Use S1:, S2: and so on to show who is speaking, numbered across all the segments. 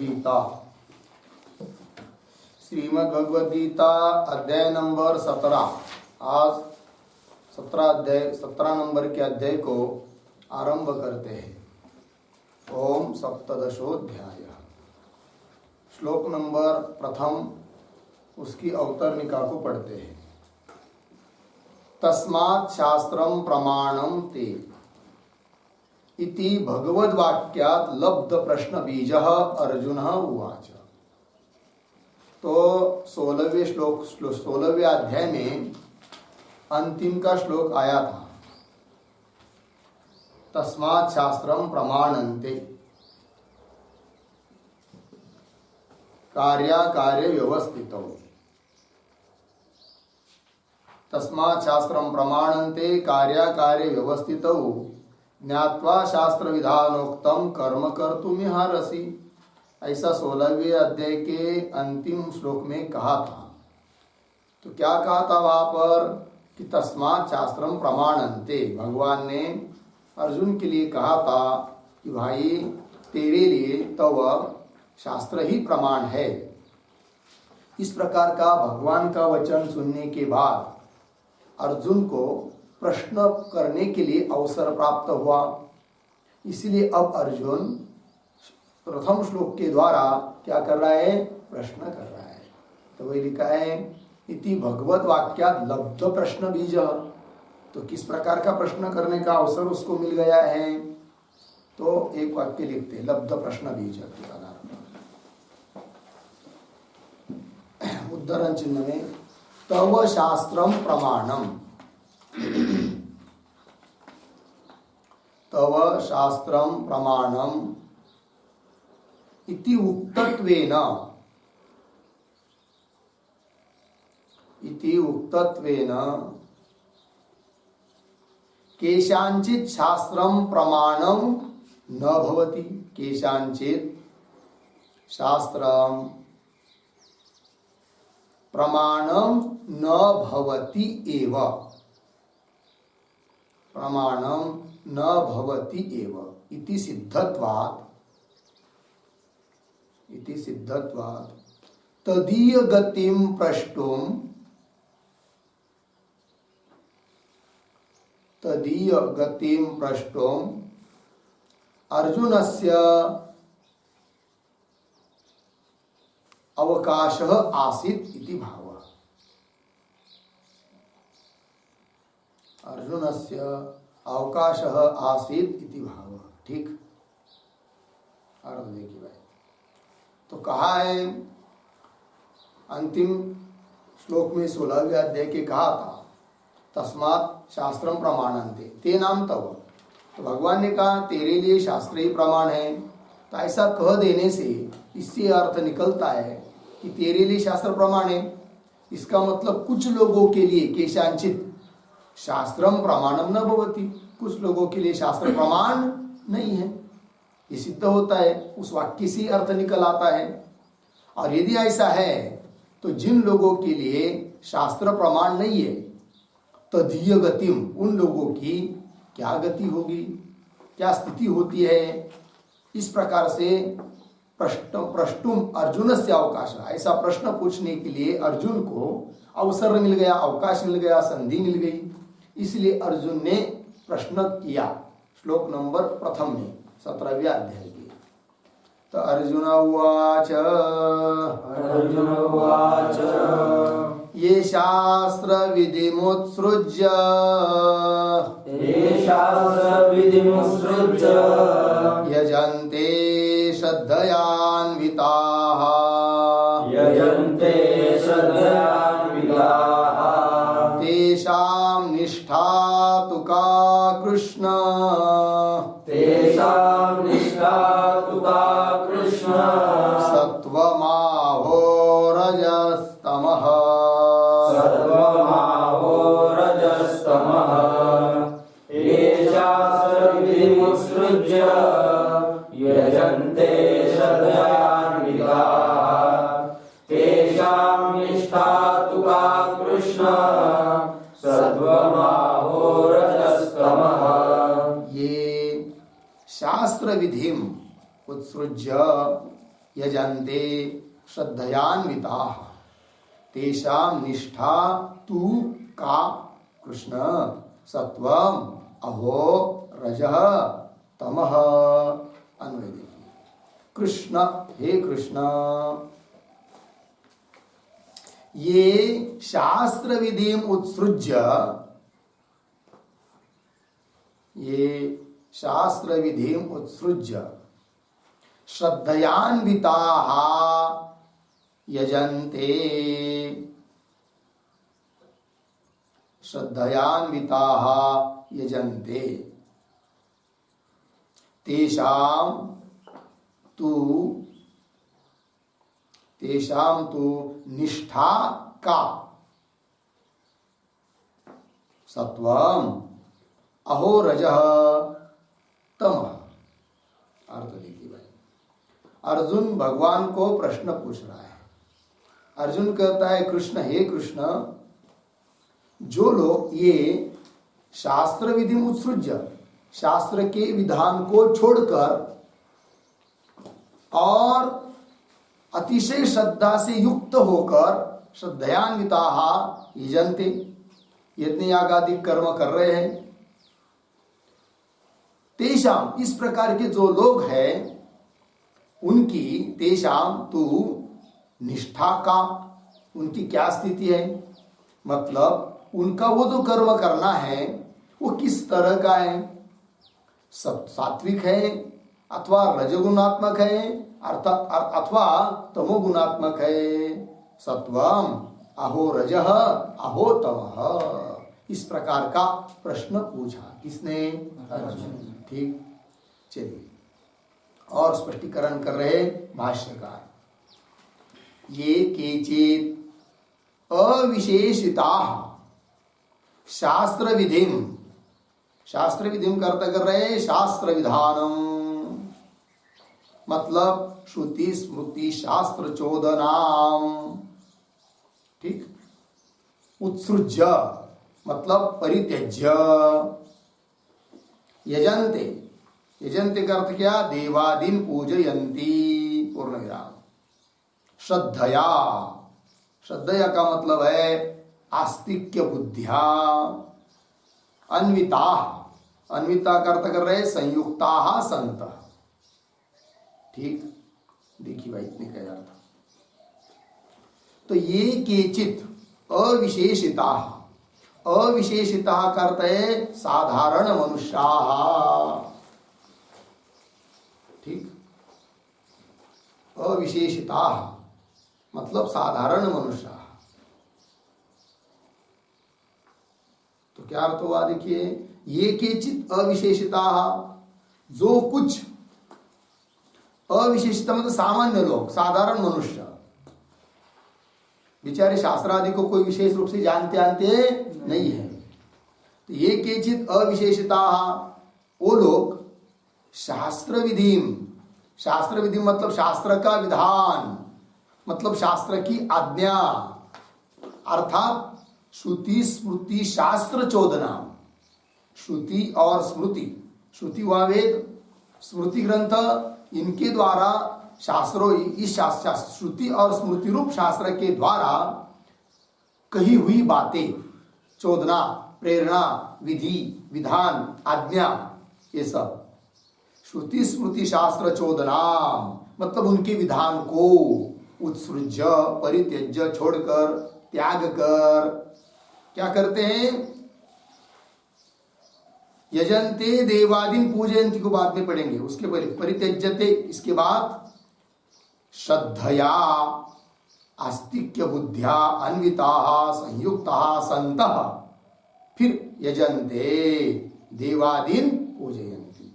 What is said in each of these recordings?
S1: गीता। श्रीमद् भगवद गीता अध्याय नंबर 17। आज 17 नंबर के अध्याय को आरंभ करते हैं। ओम सप्तदशोध्याय। श्लोक नंबर प्रथम, उसकी अवतरणिका को पढ़ते हैं। तस्मात् शास्त्रम प्रमाणम ते इति भगवद्वाक्यात् लब्ध प्रश्न बीजः अर्जुन उवाच। तो 16वें अध्याय में अंतिम का श्लोक आया था। तस्मात् शास्त्रम प्रमाणन्ते, कार्याकार्य व्यवस्थितौ। तस्मात् शास्त्रम प्रमाणन्ते कार्याकार्य व्यवस्थितौ ज्ञात्वा शास्त्र विधानोक्तम कर्म कर्तुमिहारसि। ऐसा 16वें अध्याय के अंतिम श्लोक में कहा था। तो क्या कहा था वहां पर कि तस्मात् शास्त्रम प्रमाणन्ते, भगवान ने अर्जुन के लिए कहा था कि भाई तेरे लिए तो वह शास्त्र ही प्रमाण है। इस प्रकार का भगवान का वचन सुनने के बाद अर्जुन को प्रश्न करने के लिए अवसर प्राप्त हुआ। इसलिए अब अर्जुन प्रथम श्लोक के द्वारा क्या कर रहा है? प्रश्न कर रहा है। तो वही लिखा है इति भगवद वाक्यात् लब्ध प्रश्न बीज। तो किस प्रकार का प्रश्न करने का अवसर उसको मिल गया है? तो एक वाक्य लिखते लब्ध प्रश्न बीज के आधार पर। उद्धरण चिन्ह में तव शास्त्रम प्रमाणम, तव शास्त्रम प्रमाणम इति उक्तत्वेन, इति उक्तत्वेन केषाञ्चित् शास्त्रम प्रमाणम न भवति। केषाञ्चित् शास्त्रम प्रमाणम न भवति एव, प्रमाणम न भवति एव इति सिद्धत्वात्, इति सिद्धत्वात् तदीय गतिं प्रष्टुम, तदीय गतिं प्रष्टुम अर्जुनस्य अवकाशः आसीत् इति भावः। अर्जुनस्य अवकाशः आसीत् इति भावः। ठीक, अर्थ देखिए भाई। तो कहा है अंतिम श्लोक में 16वें अध्याय के कहा था तस्मात् शास्त्रम प्रमाणन्ते ते नाम तव। तो भगवान ने कहा तेरे लिए शास्त्र ही प्रमाण है। तो ऐसा कह देने से इससे अर्थ निकलता है कि तेरे लिए शास्त्र प्रमाण है। इसका मतलब कुछ लोगों के लिए केषाञ्चित् शास्त्रम प्रमाणम न भवति, कुछ लोगों के लिए शास्त्र प्रमाण नहीं है। ये सिद्ध होता है, उस वाक्य से अर्थ निकल आता है। और यदि ऐसा है तो जिन लोगों के लिए शास्त्र प्रमाण नहीं है तदीय गतिम, उन लोगों की क्या गति होगी, क्या स्थिति होती है? इस प्रकार से प्रष्टुम अर्जुन से अवकाश, ऐसा प्रश्न पूछने के लिए अर्जुन को अवसर मिल गया, अवकाश मिल गया, संधि मिल गई। इसलिए अर्जुन ने प्रश्न किया। श्लोक नंबर प्रथम में 17वें अध्याय की। तो अर्जुन उवाच, अर्जुन उवाच ये शास्त्र विधिमुत्सृज्य, ये शास्त्र विधिमुत्सृज्य यजन्ते श्रद्धयान्विताः, यजन्ते श्रद्धयान्विताः तेषां निष्ठा तु का कृष्ण, तेषां निष्ठा तु का कृष्ण सत्वमाहो रजस्तमः, सत्वमाहो रजस्तमः ये शास्त्र विधिमुत्सृज्य यजन्ते श्रद्धयान्विताः तेषां निष्ठा तु का कृष्ण सत्वमाहो रजस्तमः। ये शास्त्र विधिम उत्सृज्य, यजन्ते श्रद्धयान्विताः तेषां निष्ठा तु का कृष्ण सत्वम अहो रजः तमः। अन्वय देखिए, कृष्ण हे कृष्ण, ये शास्त्र विधिम उत्सृज्य, ये शास्त्र विधिम उत्सृज्य श्रद्धयान्विताः यजन्ते, श्रद्धयान्विताः यजन्ते तेषां तु निष्ठा का सत्वम अहो रजः तमः। अर्थ देखिए भाई, अर्जुन भगवान को प्रश्न पूछ रहा है। अर्जुन कहता है कृष्ण हे कृष्ण, जो लोग ये शास्त्र विधि उत्सृज्य, शास्त्र के विधान को छोड़कर और अतिशय श्रद्धा से युक्त होकर श्रद्धयान्विताः यजन्ते, यज्ञ याग आदि कर्म कर रहे हैं, तेषाम इस प्रकार के जो लोग हैं उनकी तेषाम तु निष्ठा का, उनकी क्या स्थिति है, मतलब उनका वो जो कर्म करना है वो किस तरह का है, सात्विक है अथवा रजगुणात्मक है अर्थात अथवा तमोगुणात्मक है। सत्वम अहो रजः अहो तमः, इस प्रकार का प्रश्न पूछा किसने? अर्जुन। ठीक, चलिए और स्पष्टीकरण कर रहे भाष्यकार। ये केचित् अविशेषिताः शास्त्र विधिम, शास्त्र विधिम करता कर रहे शास्त्र विधानम, मतलब श्रुति स्मृति शास्त्र चोदनाम। ठीक, उत्सृज्य मतलब परित्यज्य, यजन्ते, यजन्ते का अर्थ क्या? देवादीन पूजयन्ति, पूर्ण विराम। श्रद्धया, श्रद्धया का मतलब है आस्तिक्य बुद्धिया। अन्विता, अन्विता का अर्थ कर रहे संयुक्ता संत। ठीक, देखिए भाई इतने का अर्थ। तो ये केचित अविशेषिता, अविशेषिता का अर्थ है साधारण मनुष्याः। ठीक, अविशेषिता मतलब साधारण मनुष्य। तो क्या अर्थ हुआ देखिए, ये केचित अविशेषिता, जो कुछ अविशेषिता मतलब सामान्य लोग, साधारण मनुष्य, बेचारे शास्त्र आदि को कोई विशेष रूप से जानते नहीं है। तो ये केचित अविशेषिता, वो लोग शास्त्र विधिम, शास्त्र विधि मतलब शास्त्र का विधान, मतलब शास्त्र की आज्ञा, अर्थात श्रुति स्मृति शास्त्र चोदना। श्रुति और स्मृति, श्रुति व वेद, स्मृति ग्रंथ, इनके द्वारा शास्त्रों, इस श्रुति और स्मृति रूप शास्त्र के द्वारा कही हुई बातें, चोदना, प्रेरणा, विधि, विधान, आज्ञा, ये सब श्रुति स्मृति शास्त्र चोदना मतलब उनके विधान को उत्सृज्य, परित्यज्य, छोड़कर, त्याग कर क्या करते हैं? यजन्ते देवादीन पूजयन्ति को बाद में पढ़ेंगे, उसके पहले परित्यज्यते, इसके बाद श्रद्धया आस्तिक्य बुद्ध्या अन्विताः संयुक्ताः सन्तः, फिर यजन्ते देवादीन पूजयन्ति।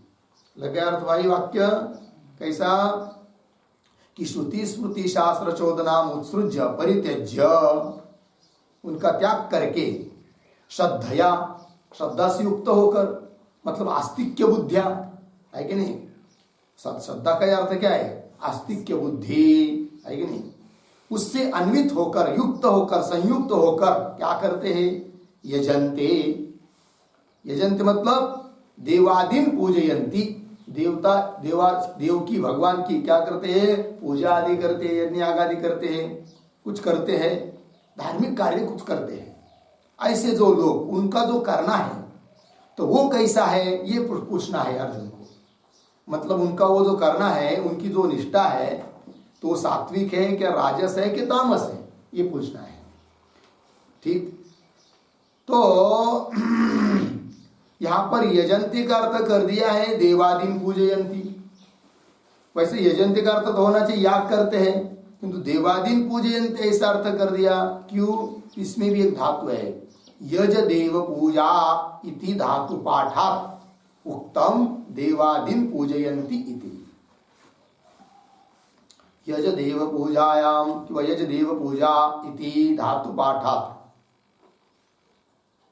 S1: लग गया अर्थ भाई वाक्य? कैसा कि श्रुति स्मृति शास्त्र चोदनाम उत्सृज्य परित्यज्य, उनका त्याग करके, श्रद्धया, श्रद्धा से युक्त होकर, मतलब आस्तिक्य बुद्धिया, है कि नहीं? श्रद्धा का अर्थ क्या है? आस्तिक्य बुद्धि, है कि नहीं? उससे अन्वित होकर, युक्त होकर, संयुक्त होकर क्या करते हैं? यजन्ते, यजन्ते मतलब देवादीन पूजयन्ति, देव की, भगवान की क्या करते हैं, पूजा आदि करते हैं, यज्ञ याग आदि करते हैं, कुछ करते हैं, धार्मिक कार्य कुछ करते हैं। ऐसे जो लोग, उनका जो करना है तो वो कैसा है, ये पूछना है अर्जुन को। मतलब उनका वो जो करना है, उनकी जो निष्ठा है, तो सात्विक है क्या, राजस है कि तामस है, ये पूछना है। ठीक, तो यहां पर यजंती का अर्थ कर दिया है देवादीन पूजयंती। वैसे यजंती का अर्थ तो होना चाहिए याग करते हैं, किंतु देवादीन पूजयंती ऐसा अर्थ कर दिया। क्यों, इसमें भी एक धातु है, यज देव पूजा इति धातु पाठात् उक्तम देवादीन पूजयंती इति। यज देव पूजायाम किंवा यज देव पूजा इति धातु पाठात्,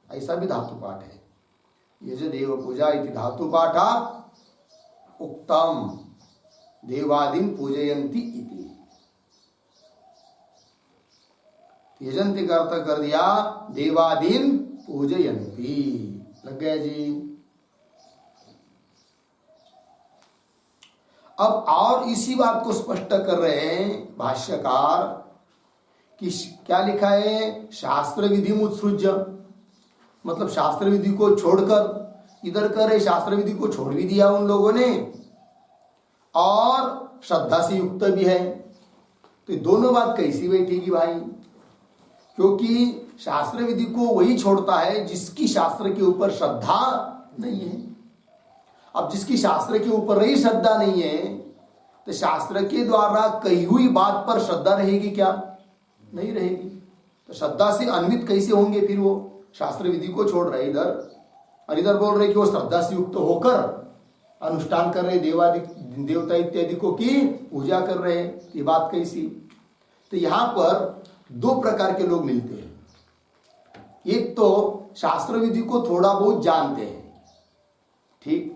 S1: ऐसा भी धातु पाठ है। यज देव पूजा इति धातु पाठात् उक्तम देवादीन पूजयंती इति। यजंती का अर्थ कर दिया देवादीन पूजयंती। लग गया जी। अब और इसी बात को स्पष्ट कर रहे हैं भाष्यकार कि क्या लिखा है, शास्त्र विधि उत्सृज्य, मतलब शास्त्र विधि को छोड़कर, इधर करे शास्त्र विधि को छोड़ भी दिया उन लोगों ने, और श्रद्धा से युक्त भी है। तो दोनों बात कैसी बैठेगी भाई, क्योंकि शास्त्र विधि को वही छोड़ता है जिसकी शास्त्र के ऊपर श्रद्धा नहीं है। अब जिसकी शास्त्र के ऊपर ही श्रद्धा नहीं है, तो शास्त्र के द्वारा कही हुई बात पर श्रद्धा रहेगी क्या, नहीं रहेगी। तो श्रद्धा से अन्वित कैसे होंगे फिर वो, शास्त्र विधि को छोड़ रहे इधर, और इधर बोल रहे कि वो श्रद्धा से युक्त होकर अनुष्ठान कर रहे, देवता इत्यादि को की पूजा कर रहे, ये बात कैसी। तो यहां पर दो प्रकार के लोग मिलते हैं। एक तो शास्त्र विधि को थोड़ा बहुत जानते हैं, ठीक,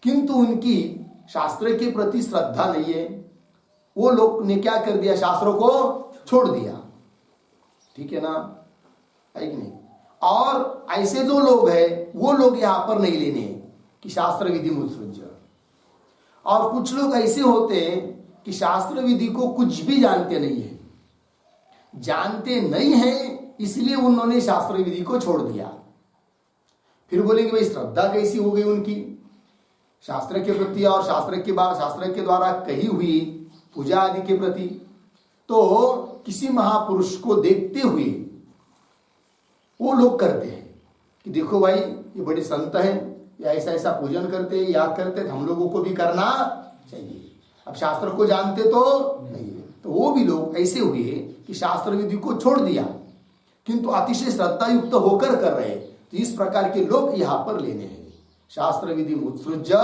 S1: किंतु उनकी शास्त्र के प्रति श्रद्धा नहीं है। वो लोग ने क्या कर दिया, शास्त्रों को छोड़ दिया। ठीक है ना, है कि नहीं। और ऐसे जो लोग हैं वो लोग यहां पर नहीं लेने कि शास्त्र विधि उत्सृज्य। और कुछ लोग ऐसे होते हैं कि शास्त्र विधि को कुछ भी जानते नहीं है, जानते नहीं है इसलिए उन्होंने शास्त्र विधि को छोड़ दिया। फिर बोलेंगे भाई श्रद्धा कैसी हो गई उनकी शास्त्र के प्रति और शास्त्र के द्वारा कही हुई पूजा आदि के प्रति। तो किसी महापुरुष को देखते हुए वो लोग करते हैं कि देखो भाई ये बड़े संत हैं, या ऐसा ऐसा पूजन करते हैं, याद करते हैं, हम लोगों को भी करना चाहिए। अब शास्त्र को जानते तो नहीं है, तो वो भी लोग ऐसे हुए कि शास्त्र विधि को छोड़ दिया किंतु अतिशय श्रद्धा युक्त होकर कर रहे। तो इस प्रकार के लोग यहां पर लेने हैं, शास्त्र विधि उत्सृज्य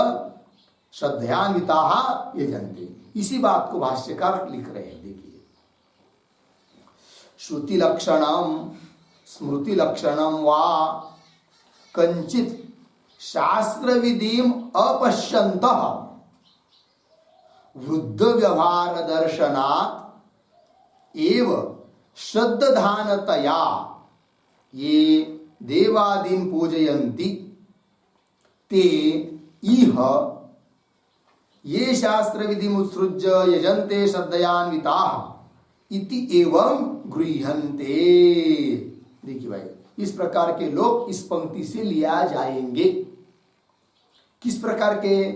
S1: श्रद्धयान्विताः यजन्ते। इसी बात को भाष्यकार लिख रहे हैं। देखिए, श्रुति लक्षणम स्मृति लक्षणम वा कंचित शास्त्र विधिम अपश्यन्तः वृद्ध व्यवहार दर्शनात् एव श्रद्धानतया ये देवादीन पूजयन्ति ते इह ये शास्त्र विधि उत्सृज्य यजन्ते श्रद्धयान्विताः इति एवं गृह्यन्ते। देखिए भाई, इस प्रकार के लोग इस पंक्ति से लिया जाएंगे। किस प्रकार के,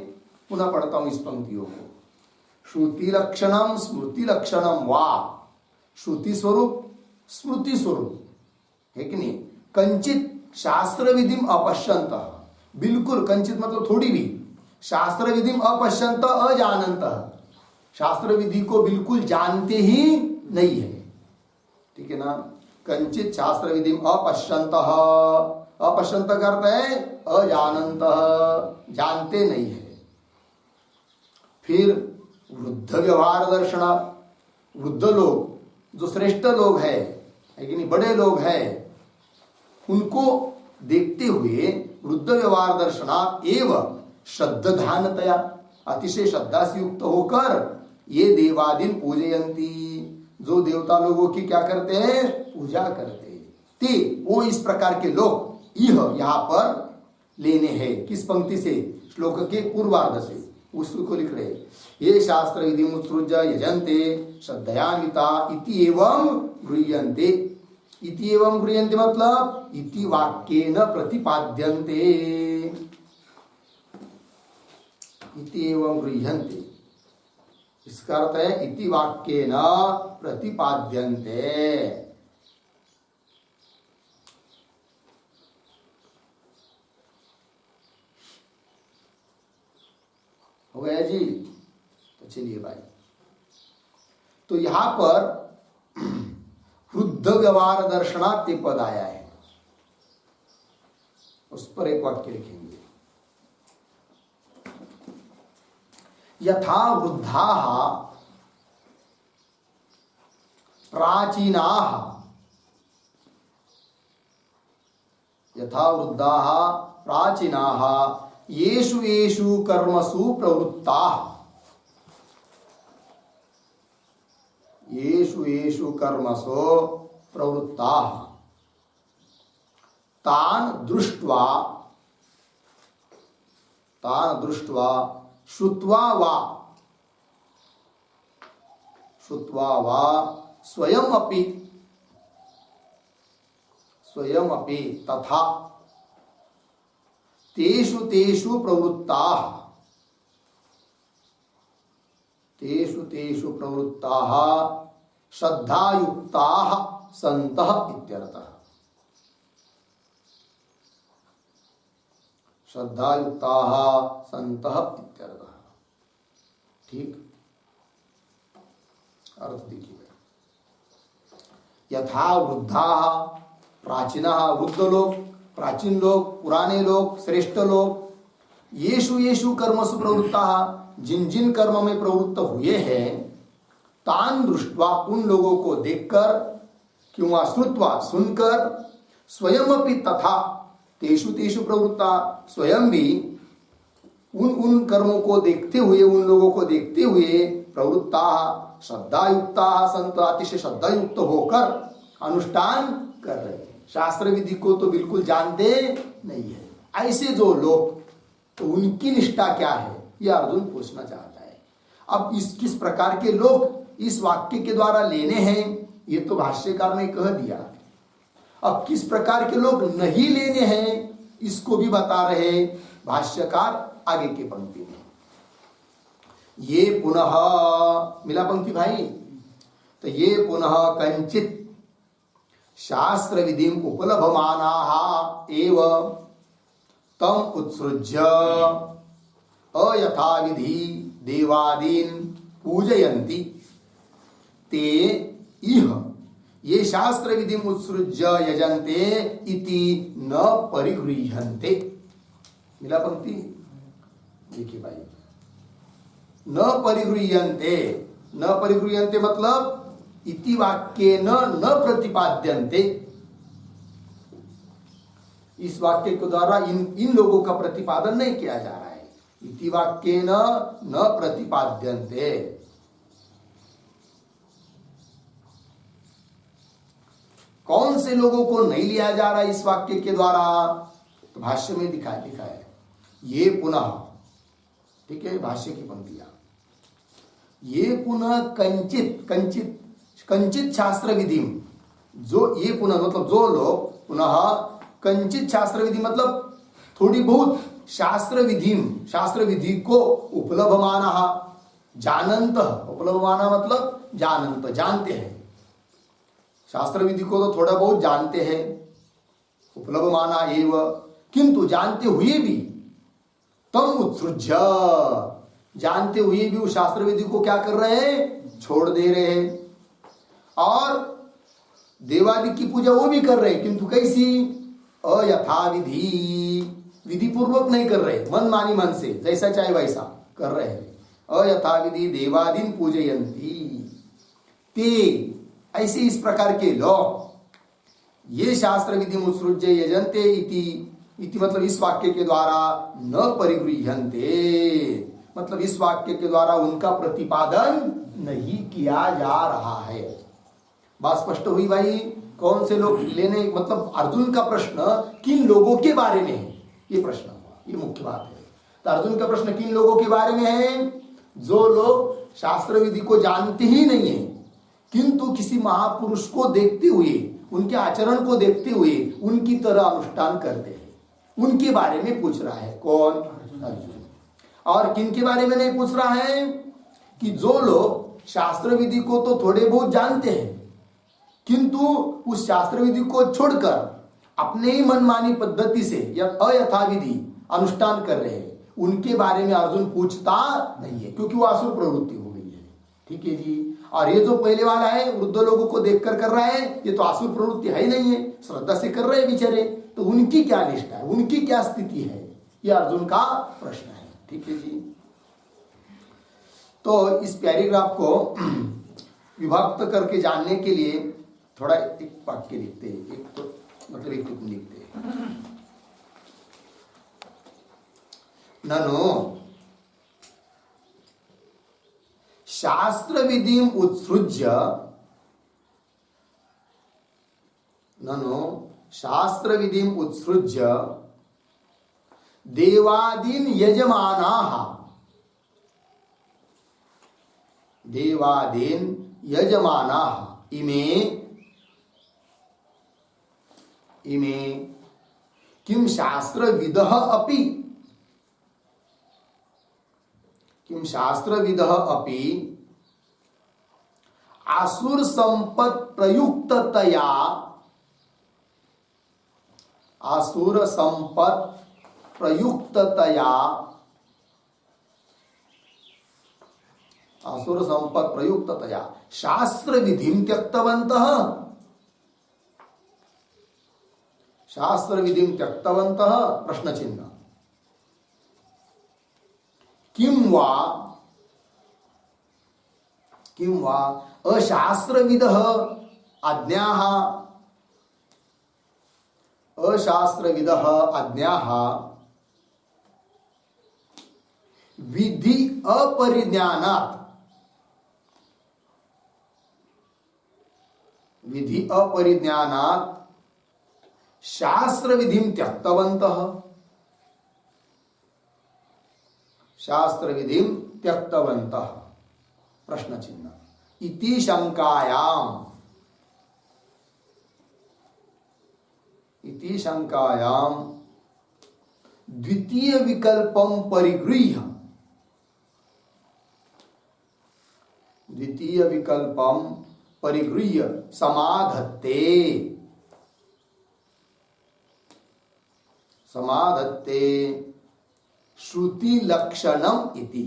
S1: पुनः पढ़ता हूं इस पंक्तियों को। श्रुति लक्षणम स्मृति लक्षणम वा, श्रुति स्वरूप स्मृति स्वरूप है कि नहीं। कंचित शास्त्र विधिम अपश्यंत, बिल्कुल कंचित मतलब थोड़ी भी, शास्त्र विधिम अपश्यंत अजानंत, शास्त्र विधि को बिल्कुल जानते ही नहीं है। ठीक है ना। कंचित शास्त्र विधिम अपश्यंत, अपश्यंत का अर्थ है अजानंत, जानते नहीं है। फिर वृद्ध व्यवहार दर्शन, वृद्ध लोग जो श्रेष्ठ लोग है कि नहीं, बड़े लोग हैं, उनको देखते हुए वृद्ध व्यवहार दर्शनात् एवं श्रद्धानतया, अतिशय श्रद्धा से युक्त होकर ये देवादीन पूजयंती, जो देवता लोगों की क्या करते हैं, पूजा करते हैं। ते वो इस प्रकार के लोग यह यहाँ पर लेने हैं। किस पंक्ति से, श्लोक के पूर्वार्ध से। उसको लिख रहे, ये शास्त्र विधि उत्सृज्य यजन्ते श्रद्धयान्विता इति एवं गृह्यन्ते। इति एवं गृह्यन्ते मतलब इति वाक्येन प्रतिपाद्यन्ते। इति एवं गृह्यन्ते इसका अर्थ है इति वाक्येन प्रतिपाद्यन्ते। हो गया जी। तो चलिए भाई, तो यहां पर वृद्ध व्यवहार दर्शनात् ये पद आया है, उस पर एक वाक्य लिखेंगे, यथा वृद्धाः प्राचीनाः, यथा वृद्धाः प्राचीनाः येषु येषु कर्मसु प्रवृत्ताः, येषु येषु कर्मसु प्रवृत्ताः तान् दृष्ट्वा श्रुत्वा वा स्वयं अपि तथा तेषु तेषु प्रवृत्ताः श्रद्धायुक्ताः सन्तः इत्यर्थः। श्रद्धायुक्ताः सन्तः इत्यर्थः। ठीक, अर्थ देखिए, यथा वृद्धाः प्राचीनाः, वृद्ध लोग, प्राचीन लोग, पुराने लोग, श्रेष्ठ लोग, येषु येषु कर्मसु प्रवृत्ताः, जिन जिन कर्म में प्रवृत्त हुए हैं, तान दृष्ट्वा उन लोगों को देखकर, किंवा श्रुत्वा सुनकर, स्वयं अपि तथा तेषु तेषु प्रवृत्ता स्वयं भी उन कर्मों को देखते हुए, उन लोगों को देखते हुए प्रवृत्ता श्रद्धायुक्ता संत अतिशय श्रद्धायुक्त होकर अनुष्ठान कर रहे हैं। शास्त्र विधि को तो बिल्कुल जानते नहीं है ऐसे जो लोग, तो उनकी निष्ठा क्या है यह अर्जुन पूछना चाहता है। अब किस प्रकार के लोग इस वाक्य के द्वारा लेने हैं ये तो भाष्यकार ने कह दिया। अब किस प्रकार के लोग नहीं लेने हैं इसको भी बता रहे भाष्यकार आगे की पंक्ति में। ये पुनः, मिला पंक्ति भाई, तो ये पुनः कंचित शास्त्र विधि उपलभमानाः एव तम उत्सृज्य अयथा विधि देवादीन पूजयन्ति ते इह ये शास्त्र विधि उत्सृज्य यजन्ते इति न परिगृह्यन्ते। मिला पंक्ति, देखिए भाई, न परिगृह्यन्ते, न परिगृह्यन्ते मतलब इति वाक्येन न प्रतिपाद्यन्ते। इस वाक्य के द्वारा इन लोगों का प्रतिपादन नहीं किया जा रहा है। इति वाक्येन न प्रतिपाद्यन्ते, कौन से लोगों को नहीं लिया जा रहा इस वाक्य के द्वारा, तो भाष्य में लिखा है ये पुनः, ठीक है, भाष्य की पंक्तियां, ये पुनः कंचित शास्त्र विधि, जो ये पुनः मतलब जो लोग पुनः कंचित शास्त्र विधि मतलब थोड़ी बहुत शास्त्र विधि को उपलभमाना, जानंत, उपलभमाना मतलब जानंत, जानते हैं, शास्त्र विधि को तो थोड़ा बहुत जानते हैं, उपलभमाना एव, किंतु जानते हुए भी तम उत्सृज्य, जानते हुए भी उस शास्त्र विधि को क्या कर रहे हैं, छोड़ दे रहे हैं, और देवादि की पूजा वो भी कर रहे हैं, किंतु कैसी, अयथा विधि, विधि पूर्वक नहीं कर रहे, मन मानी मन से जैसा चाहे वैसा कर रहे हैं। अयथा विधि देवादीन पूजयन्ति ते, ऐसे इस प्रकार के लोग ये शास्त्र विधि उत्सृज्य यजन्ते इति मतलब इस वाक्य के द्वारा न परिगृह्यन्ते, मतलब इस वाक्य के द्वारा उनका प्रतिपादन नहीं किया जा रहा है। बात स्पष्ट हुई भाई, कौन से लोग लेने, मतलब अर्जुन का प्रश्न किन लोगों के बारे में है, ये प्रश्न हुआ, ये मुख्य बात है। तो अर्जुन का प्रश्न किन लोगों के बारे में है? जो लोग शास्त्र विधि को जानते ही नहीं है, किंतु किसी महापुरुष को देखते हुए, उनके आचरण को देखते हुए उनकी तरह अनुष्ठान करते हैं, उनके बारे में पूछ रहा है। कौन? अर्जुन। और किन के बारे में नहीं पूछ रहा है? कि जो लोग शास्त्र विधि को तो थोड़े बहुत जानते हैं, किंतु उस शास्त्र विधि को छोड़कर अपने ही मनमानी पद्धति से या अयथाविधि अनुष्ठान कर रहे हैं, उनके बारे में अर्जुन पूछता नहीं है, क्योंकि वो आसुर प्रवृत्ति हो गई है। ठीक है जी। और ये जो पहले वाला है, वृद्ध लोगों को देखकर कर रहा है, ये तो आसुर प्रवृत्ति है ही नहीं है, श्रद्धा से कर रहे हैं बेचारे, तो उनकी क्या निष्ठा है, उनकी क्या स्थिति है, ये अर्जुन का प्रश्न है। ठीक है जी। तो इस पैराग्राफ को विभक्त करके जानने के लिए थोड़ा एक वाक्य लिखते हैं, एक तो मतलब एक टिप्पणी लिखते हैं। ननु शास्त्र विधिम उत्सृज्य, ननु शास्त्र विधिम उत्सृज्य देवादीन यजमानाः, देवादीन यजमानाः इमे किम शास्त्रविदः अपि, किम शास्त्रविदः अपि आसुर संपत् प्रयुक्ततया, आसुर संपत् प्रयुक्ततया, आसुर संपत् प्रयुक्ततया शास्त्र विधिं त्यक्तवन्तः, शास्त्र विधिं त्यक्तवन्तः प्रश्न चिन्ह। किं वा अशास्त्रविदः अज्ञाः, अशास्त्रविदः अज्ञाः विधि अपरिज्ञानात्, विधि अपरिज्ञानात् शास्त्र विधिं त्यक्तवन्तः, शास्त्र विधिं त्यक्तवन्तः प्रश्न चिन्ह। इति शंकायाम, इति शंकायाम द्वितीय विकल्पम परिगृह्य, द्वितीय विकल्पम परिगृह्य समाधत्ते, समाधत्ते श्रुति लक्षणम इति,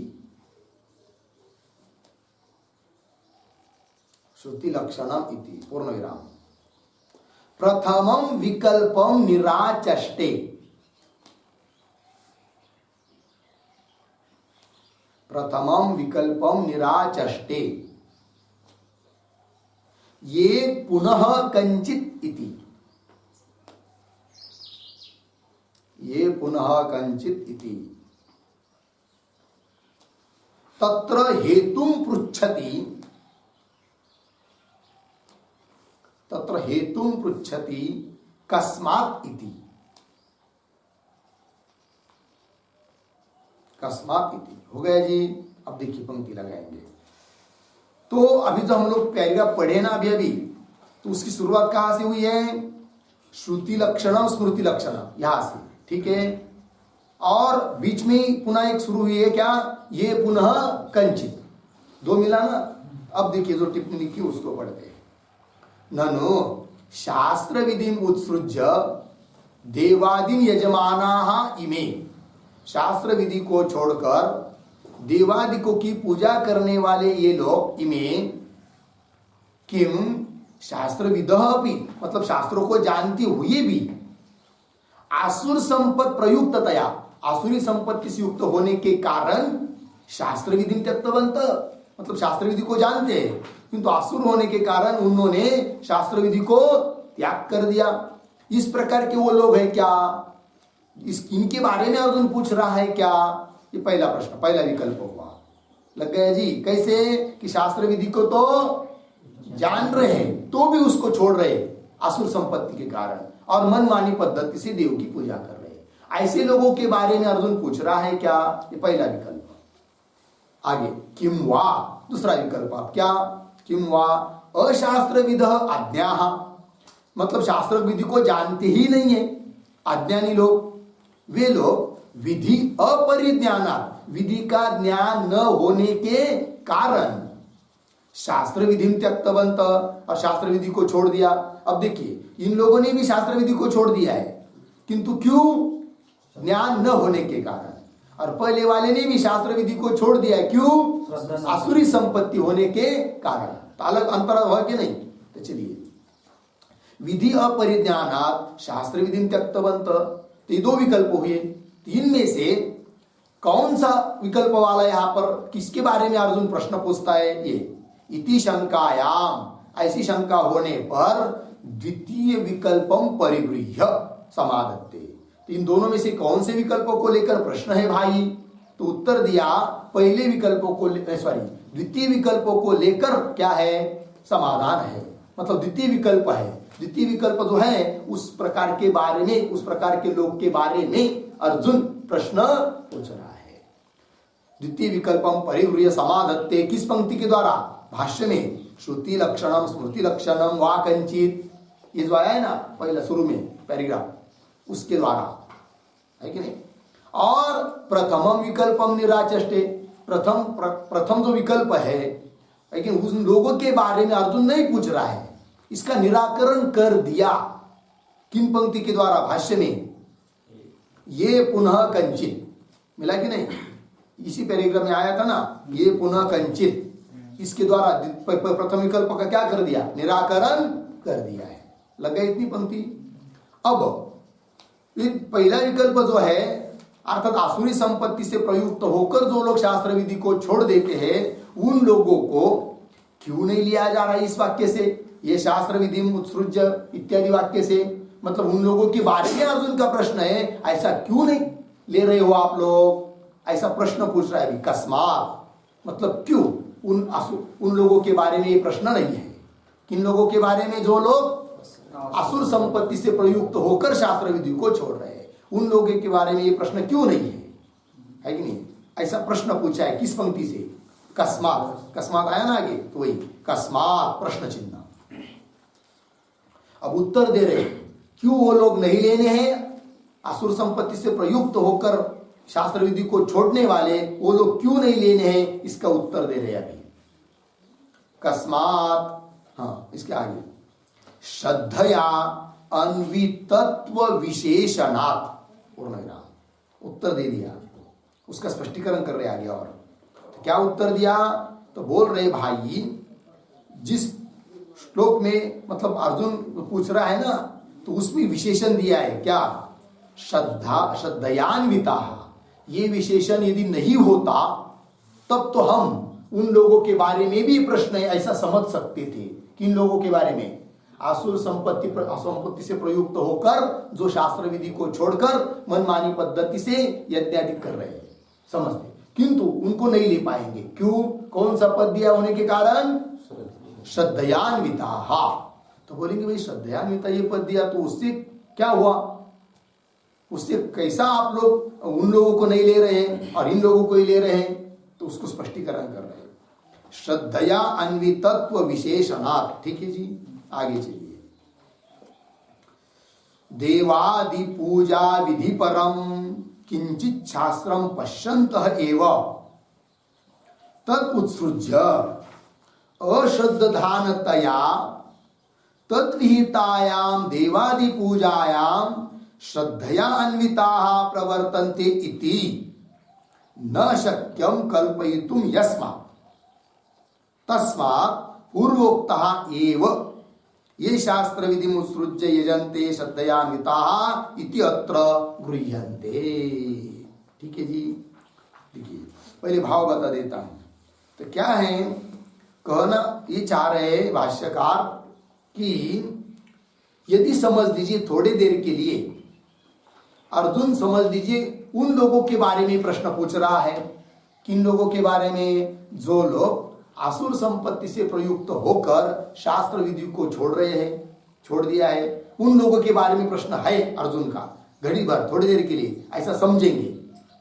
S1: श्रुति लक्षणम इति पूर्ण विराम। प्रथमं विकल्पम निराचष्टे, प्रथमं विकल्पम निराचष्टे ये पुनः कंचित इति, ये पुनः कंचित इति तत्र हेतुं पृच्छति, तत्र हेतुं पृच्छति कस्मात् इति, कस्मात् इति हो गया जी। अब देखिए पंक्ति लगाएंगे। तो अभी जो हम लोग पैराग्राफ पढ़े ना अभी तो उसकी शुरुआत कहां से हुई है? श्रुति लक्षण स्मृति लक्षण, यहां से। ठीक है। और बीच में पुनः एक शुरू हुई है क्या? ये पुनः कंचित, दो मिला ना। अब देखिए जो टिप्पणी लिखी उसको पढ़ते हैं। ननु शास्त्र विधि उत्सृज्य देवादीन यजमानाः इमे, शास्त्र विधि को छोड़कर देवादिकों की पूजा करने वाले ये लोग, इमे किम शास्त्रविदः अपि, मतलब शास्त्रों को जानते हुए भी आसुर संपत्ति प्रयुक्ततया, आसुरी संपत्ति से युक्त होने के कारण शास्त्र विधि त्यक्तवंत, मतलब शास्त्र विधि को जानते हैं किंतु आसुर होने के कारण उन्होंने शास्त्र विधि को त्याग कर दिया। इस प्रकार के वो लोग हैं क्या? इनके बारे में अर्जुन पूछ रहा है क्या? ये पहला प्रश्न, पहला विकल्प हुआ। लग गया जी? कैसे कि शास्त्र विधि को तो जान रहे हैं तो भी उसको छोड़ रहे आसुर संपत्ति के कारण और मनमानी पद्धति से देव की पूजा कर रहे हैं। ऐसे लोगों के बारे में अर्जुन पूछ रहा है क्या? ये पहला विकल्प। आगे किम वा, दूसरा विकल्प आप क्या? किम वा अशास्त्रविद अज्ञा, मतलब शास्त्र विधि को जानते ही नहीं है अज्ञानी लोग, वे लोग विधि अपरिज्ञानात्, विधि का ज्ञान न होने के कारण शास्त्र विधि त्यक्तवंत, और शास्त्र विधि को छोड़ दिया। अब देखिए इन लोगों ने भी शास्त्र विधि को छोड़ दिया है, किंतु क्यों? ज्ञान न होने के कारण। और पहले वाले ने भी शास्त्र विधि को छोड़ दिया है, क्यों? आसुरी संपत्ति होने के कारण। तो अलग अंतर हुआ कि नहीं? तो चलिए, विधि अपरिज्ञानात् शास्त्र विधि त्यक्तवंत, तो ये दो विकल्प हुए। तीन में से कौन सा विकल्प वाला यहाँ पर किसके बारे में अर्जुन प्रश्न पूछता है? ये इति शंकायाम, ऐसी शंका होने पर द्वितीय विकल्पम परिगृह्य समाधत्ते। तो इन दोनों में से कौन से विकल्पों को लेकर प्रश्न है भाई? तो उत्तर दिया पहले विकल्पों को, द्वितीय विकल्पों को लेकर क्या है? समाधान है, मतलब द्वितीय विकल्प है। द्वितीय विकल्प जो है उस प्रकार के बारे में, उस प्रकार के लोग के बारे में अर्जुन प्रश्न पूछ रहा है। द्वितीय विकल्पम परिगृह्य समाधत्ते, किस पंक्ति के द्वारा? भाष्य में श्रुति लक्षणम स्मृति लक्षणम वा कंचित, ये जो आया है ना पहला शुरू में पैराग्राफ, उसके द्वारा है कि नहीं? और प्रथमम विकल्पम निराचष्टे, प्रथम जो विकल्प है, लेकिन उस लोगों के बारे में अर्जुन नहीं पूछ रहा है, इसका निराकरण कर दिया। किन पंक्ति के द्वारा? भाष्य में ये पुनः कंचित, मिला कि नहीं? इसी पैराग्राफ में आया था ना, ये पुनः कंचित, इसके द्वारा प्रथम विकल्प का क्या कर दिया? निराकरण कर दिया है। लग गई इतनी पंक्ति। अब पहला विकल्प जो है, अर्थात आसुरी संपत्ति से प्रयुक्त होकर जो लोग शास्त्र विधि को छोड़ देते हैं, उन लोगों को क्यों नहीं लिया जा रहा है इस वाक्य से? ये शास्त्र विधि उत्सृज इत्यादि वाक्य से, मतलब उन लोगों के बारे में अर्जुन का प्रश्न है, ऐसा क्यों नहीं ले रहे हो आप लोग? ऐसा प्रश्न पूछ रहा है अभी। कस्मात, मतलब क्यों? उन लोगों के बारे में ये प्रश्न नहीं है। किन लोगों के बारे में? जो लोग असुर संपत्ति से प्रयुक्त होकर शास्त्र विधि को छोड़ रहे हैं, उन लोगों के बारे में ये प्रश्न क्यों नहीं है कि नहीं? ऐसा प्रश्न पूछा है। किस पंक्ति से? कस्मात, कस्मात आया ना आगे, तो वही कस्मात प्रश्न चिन्ह। अब उत्तर दे रहे क्यों वो लोग नहीं लेने हैं, असुर संपत्ति से प्रयुक्त होकर शास्त्र विधि को छोड़ने वाले वो लोग क्यों नहीं लेने हैं, इसका उत्तर दे रहे अभी। कस्मात, हाँ इसके आगे, श्रद्धया अन्वितत्व विशेषणात्, पूर्ण विराम, उत्तर दे दिया। उसका स्पष्टीकरण कर रहे आगे। और तो क्या उत्तर दिया? तो बोल रहे भाई, जिस श्लोक में मतलब अर्जुन पूछ रहा है ना, तो उसमें विशेषण दिया है क्या? श्रद्धयान्विता। ये विशेषण यदि नहीं होता तब तो हम उन लोगों के बारे में भी प्रश्न है ऐसा समझ सकते थे। किन लोगों के बारे में? आसुर संपत्ति से प्रयुक्त होकर जो शास्त्र विधि को छोड़कर मनमानी पद्धति से यज्ञादि कर रहे हैं, समझते, किंतु उनको नहीं ले पाएंगे। क्यों? कौन सा पद दिया होने के कारण? श्रद्धयान्विता। तो बोलेंगे भाई श्रद्धयान्विता ये पद दिया तो उससे क्या हुआ? उससे कैसा आप लोग उन लोगों को नहीं ले रहे हैं और इन लोगों को ही ले रहे हैं? तो उसको स्पष्टीकरण कर रहे हैं। श्रद्धया अन्वितत्व विशेषणात्। ठीक है जी, आगे चलिए। देवादि पूजा विधि परम किंचित शास्त्रम पश्यन्तः एव तत् उत्सृज्य अश्रद्धानतया तद्विहितायां देवादि पूजायां श्रद्धया अन्विताः प्रवर्तन्ते इति न शक्यं कल्पयितुं यस्मात् तस्मात् पूर्वोक्तः एव ये शास्त्र विधि उत्सृज्य यजन्ते श्रद्धयान्विताः इति अत्र गृह्यन्ते। ठीक है जी, देखिए पहले भाव बता देता हूं। तो क्या है कहना ये चाह रहे भाष्यकार कि यदि समझ लीजिए थोड़ी देर के लिए अर्जुन समझ लीजिए उन लोगों के बारे में प्रश्न पूछ रहा है। किन लोगों के बारे में? जो लोग आसुर संपत्ति से प्रयुक्त होकर शास्त्र विधि को छोड़ रहे हैं, छोड़ दिया है, उन लोगों के बारे में प्रश्न है अर्जुन का। घड़ी भर थोड़ी देर के लिए ऐसा समझेंगे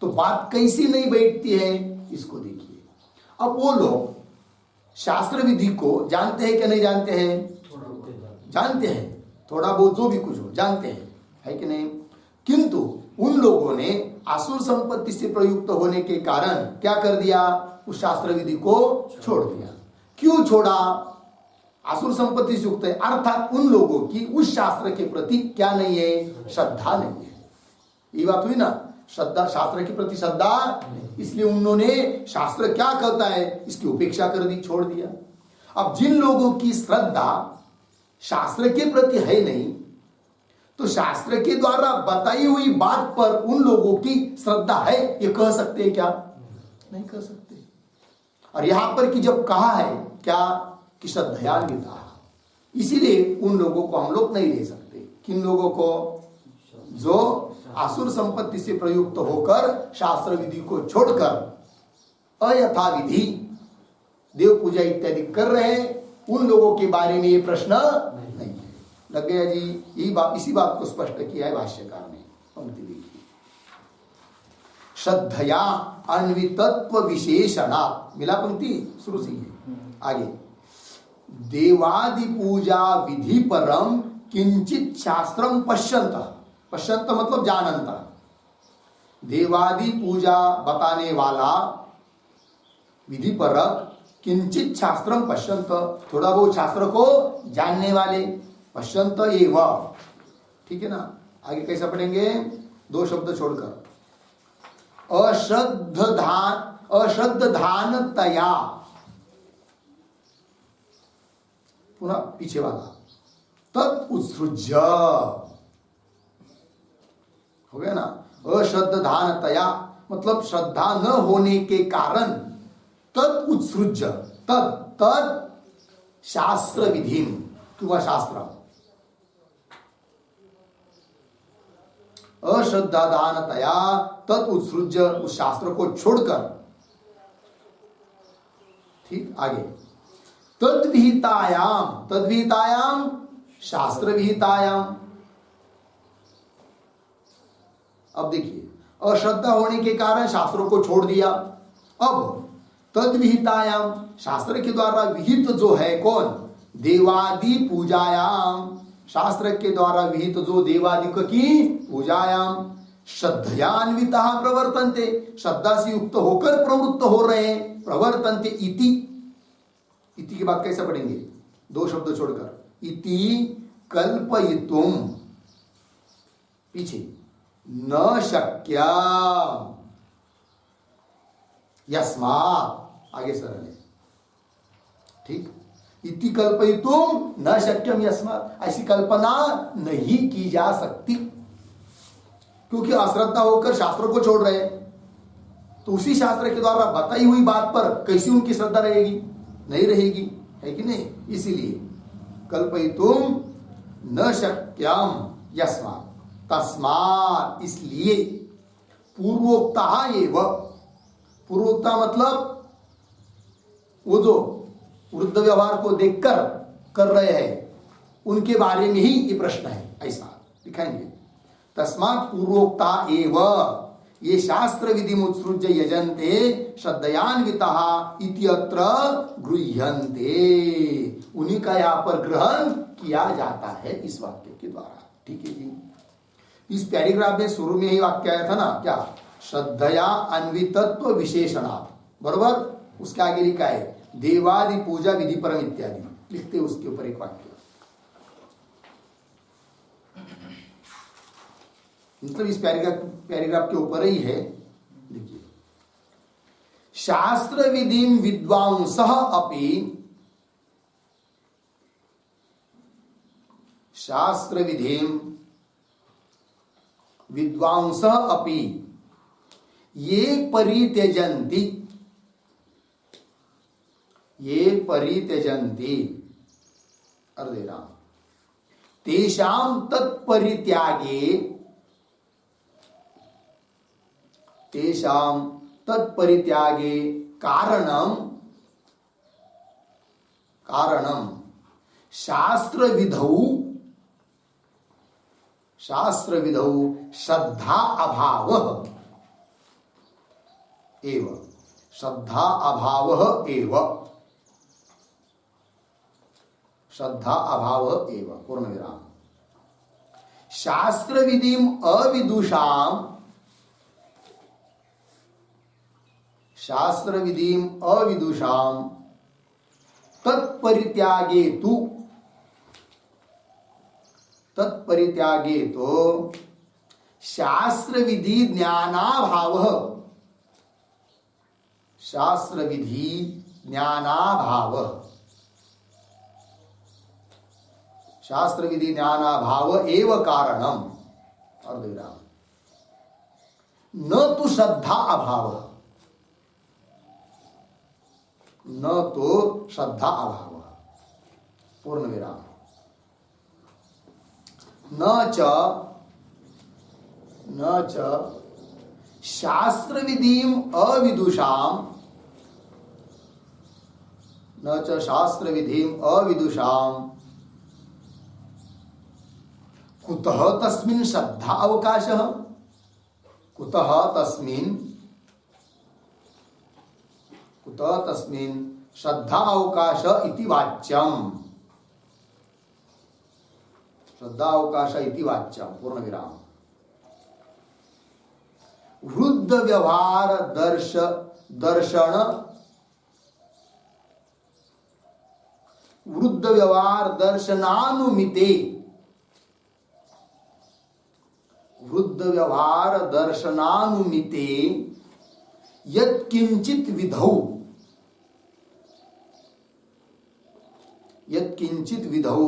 S1: तो बात कैसी नहीं बैठती है, इसको देखिए। अब वो लोग शास्त्र विधि को जानते हैं कि नहीं जानते हैं? जानते हैं, थोड़ा बहुत जो भी कुछ हो जानते हैं, है कि नहीं? किंतु उन लोगों ने आसुर संपत्ति से प्रयुक्त होने के कारण क्या कर दिया? उस शास्त्र विधि को छोड़ दिया। क्यों छोड़ा? आसुर संपत्ति से युक्त है, अर्थात उन लोगों की उस शास्त्र के प्रति क्या नहीं है? श्रद्धा नहीं है। ये बात हुई ना, श्रद्धा, शास्त्र के प्रति श्रद्धा, इसलिए उन्होंने शास्त्र क्या कहता है इसकी उपेक्षा कर दी, छोड़ दिया। अब जिन लोगों की श्रद्धा शास्त्र के प्रति है नहीं, तो शास्त्र के द्वारा बताई हुई बात पर उन लोगों की श्रद्धा है, ये कह सकते हैं क्या? नहीं कह सकते। और यहां पर कि जब कहा है क्या कि श्रद्धयान्विता, इसीलिए उन लोगों को हम लोग नहीं ले सकते। किन लोगों को? जो आसुर संपत्ति से प्रयुक्त होकर शास्त्र विधि को छोड़कर अयथा विधि देव पूजा इत्यादि कर रहे हैं, उन लोगों के बारे में ये प्रश्न नहीं है। लग गया जी? यही बात, इसी बात को स्पष्ट किया है भाष्यकार ने। पंक्ति देखिए, श्रद्धया अन्वितत्व विशेषणात्, मिला पंक्ति शुरू से ही आगे, देवादि पूजा विधि परम किंचित शास्त्रम पश्यंत, पश्यंत मतलब जानंत, देवादि पूजा बताने वाला विधि परक किंचित शास्त्रम पश्यंत, थोड़ा बहुत शास्त्र को जानने वाले, पश्यंत एवं, ठीक है ना? आगे कैसा पढ़ेंगे? दो शब्द छोड़कर, अश्रद्धानतया, पुनः पीछे वाला, तत् उत्सृज्य, हो गया ना? अश्रद्धानतया मतलब श्रद्धा न होने के कारण, तत् उत्सृज्य, तत् शास्त्र विधि किंवा शास्त्र, अश्रद्धादानतया तत् उत्सृज्य, उस शास्त्र को छोड़कर, ठीक। आगे, तद्विहितायाम, तद्विहितायाम शास्त्र विहितायाम। अब देखिए, अश्रद्धा होने के कारण शास्त्रों को छोड़ दिया। अब तद्विहितायाम, शास्त्र के द्वारा विहित जो है कौन? देवादि पूजायाम, शास्त्र के द्वारा विहित जो देवादि की पूजायाम, श्रद्धयान्विता प्रवर्तन्ते, श्रद्धा से युक्त होकर प्रवृत्त हो रहे हैं, प्रवर्तन्ते इति, इति की बात कैसे पढ़ेंगे? दो शब्द छोड़कर, इति कल्पयितुम, पीछे, न शक्या यस्मात्, आगे सरल है, ठीक। इति कल्पयितुम न शक्यम यस्मात्, ऐसी कल्पना नहीं की जा सकती, क्योंकि अश्रद्धा होकर शास्त्रों को छोड़ रहे हैं, तो उसी शास्त्र के द्वारा बताई हुई बात पर कैसी उनकी श्रद्धा रहेगी? नहीं रहेगी, है कि नहीं? इसीलिए कल्पयितुम न शक्यम यस्मात्, तस्मात्, इसलिए, पूर्वोक्ता एवं, पूर्वोक्ता मतलब वो जो वृद्ध व्यवहार को देखकर कर रहे हैं उनके बारे में ही ये प्रश्न है, ऐसा दिखाएंगे। तस्मात् पूर्वोक्ता एवं ये शास्त्र विधि मुत्सृज्य यजन्ते श्रद्धयान्विताः इत्यत्र गृह्यन्ते, उन्हीं का यहाँ पर ग्रहण किया जाता है इस वाक्य के द्वारा, ठीक है जी। इस पैराग्राफ में शुरू में ही वाक्य आया था ना, क्या? श्रद्धया अन्वितत्व विशेषणात्, बरोबर? उसके आगे लिखा है देवादि पूजा विधि परम इत्यादि, लिखते उसके ऊपर एक वाक्य, मतलब इस पैराग्राफ के ऊपर ही है। देखिए, शास्त्र विधि विद्वांसः अपि, शास्त्र विधि विद्वांसः अपि ये परित्यजन्ति, ये परित्यजन्ति, अर्धे राम, तेषां तत्परित्यागे, तेषां तत्परित्यागे कारणम, कारणम शास्त्र विधौ, शास्त्र विधौ श्रद्धा अभाव एव, श्रद्धा अभाव एव, श्रद्धा अभाव एव, पूर्ण विराम। शास्त्र विधिम अविदुषाम, शास्त्र विधिम अविदुषाम तत्परित्यागे तु, तत्परित्यागे तो शास्त्र विधि ज्ञानाभाव, शास्त्र विधि ज्ञानाभाव, शास्त्र विधि ज्ञानाभाव एव कारणम, अर्धविराम, न तो श्रद्धा अभाव, न तो श्रद्धा अभाव, पूर्ण विराम। न च शास्त्र विधिम अविदुषाम, न च शास्त्र विधिम अविदुषाम कुतः तस्मिन् श्रद्धा अवकाशः, कुतः तस्मिन् श्रद्धा अवकाश इति वाच्यम, श्रद्धा अवकाश इति वाच्यम, पूर्ण विराम। वृद्ध व्यवहार दर्शन, वृद्ध व्यवहार दर्शनानुमिते, वृद्ध व्यवहार दर्शनानुमिते यत्किंचित विधौ, यत्किंचित विधौ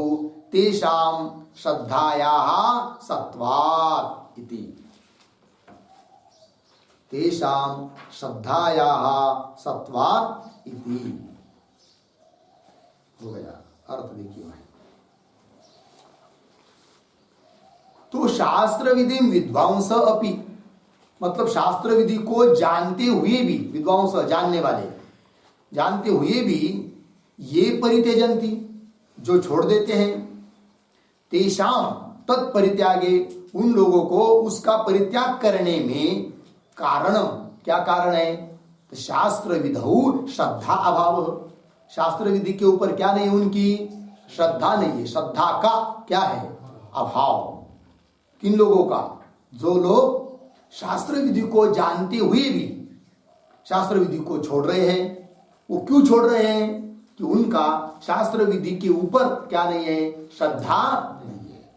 S1: तेषां श्रद्धायाः सत्वात् इति, तेषां श्रद्धायाः सत्वात् इति, हो गया। अर्थ देखिए भाई, तो शास्त्र विधि विद्वांस अपि, मतलब शास्त्र विधि को जानते हुए भी, विद्वांस जानने वाले, जानते हुए भी ये परित्यजन्ति, जो छोड़ देते हैं, तेषाम तत्परित्यागे, उन लोगों को उसका परित्याग करने में कारणम, क्या कारण है? तो शास्त्र विधौ श्रद्धा अभाव, शास्त्र विधि के ऊपर क्या नहीं, उनकी श्रद्धा नहीं है। श्रद्धा का क्या है? अभाव। किन लोगों का? जो लोग शास्त्र विधि को जानते हुए भी शास्त्र विधि को छोड़ रहे हैं। वो क्यों छोड़ रहे हैं? कि उनका शास्त्र विधि के ऊपर क्या नहीं है? श्रद्धा नहीं है।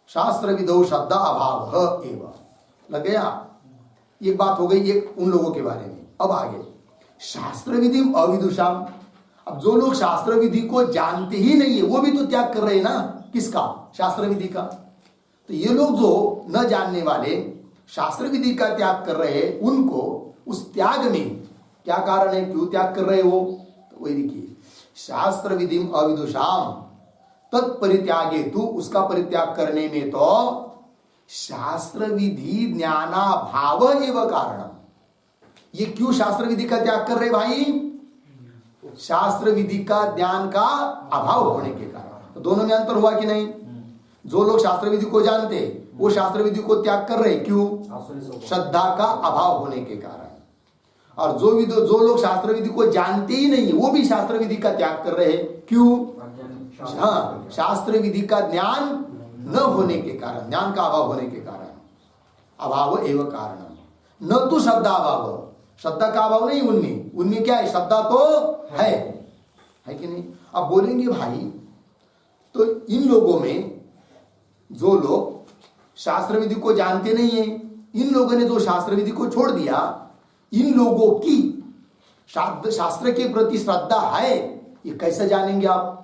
S1: शास्त्र विधौ श्रद्धा अभाव एवं, लग गया? एक बात हो गई एक उन लोगों के बारे में। अब आगे शास्त्र विधि अविदुषाम, अब जो लोग शास्त्र विधि को जानते ही नहीं है वो भी तो त्याग कर रहे हैं ना। किसका? शास्त्र विधि का। तो ये लोग जो न जानने वाले शास्त्र विधि का त्याग कर रहे हैं, उनको उस त्याग में क्या कारण है, क्यों त्याग कर रहे हो? तो वही देखिए, शास्त्र विधि अविदुषाम तत्परित्यागे तू, उसका परित्याग करने में तो शास्त्र विधि ज्ञाना भाव एवं कारण। ये क्यों शास्त्र विधि का त्याग कर रहे भाई? शास्त्र विधि का ज्ञान का अभाव होने के कारण। तो दोनों में अंतर हुआ कि नहीं? जो लोग शास्त्र विधि को जानते वो शास्त्र विधि को त्याग कर रहे, क्यों? श्रद्धा का अभाव होने के कारण। और जो लोग शास्त्र विधि को जानते ही नहीं वो भी शास्त्र विधि का त्याग कर रहे, क्यों? हाँ, शास्त्र विधि का ज्ञान न होने के कारण, ज्ञान का अभाव होने के कारण। अभाव एवं कारण, न तो श्रद्धा अभाव, श्रद्धा का अभाव नहीं उनमें। उनमें क्या है? श्रद्धा तो है कि नहीं? अब बोलेंगे भाई तो इन लोगों में जो लोग शास्त्र विधि को जानते नहीं है, इन लोगों ने जो शास्त्र विधि को छोड़ दिया, इन लोगों की शास्त्र के प्रति श्रद्धा है, ये कैसे जानेंगे आप?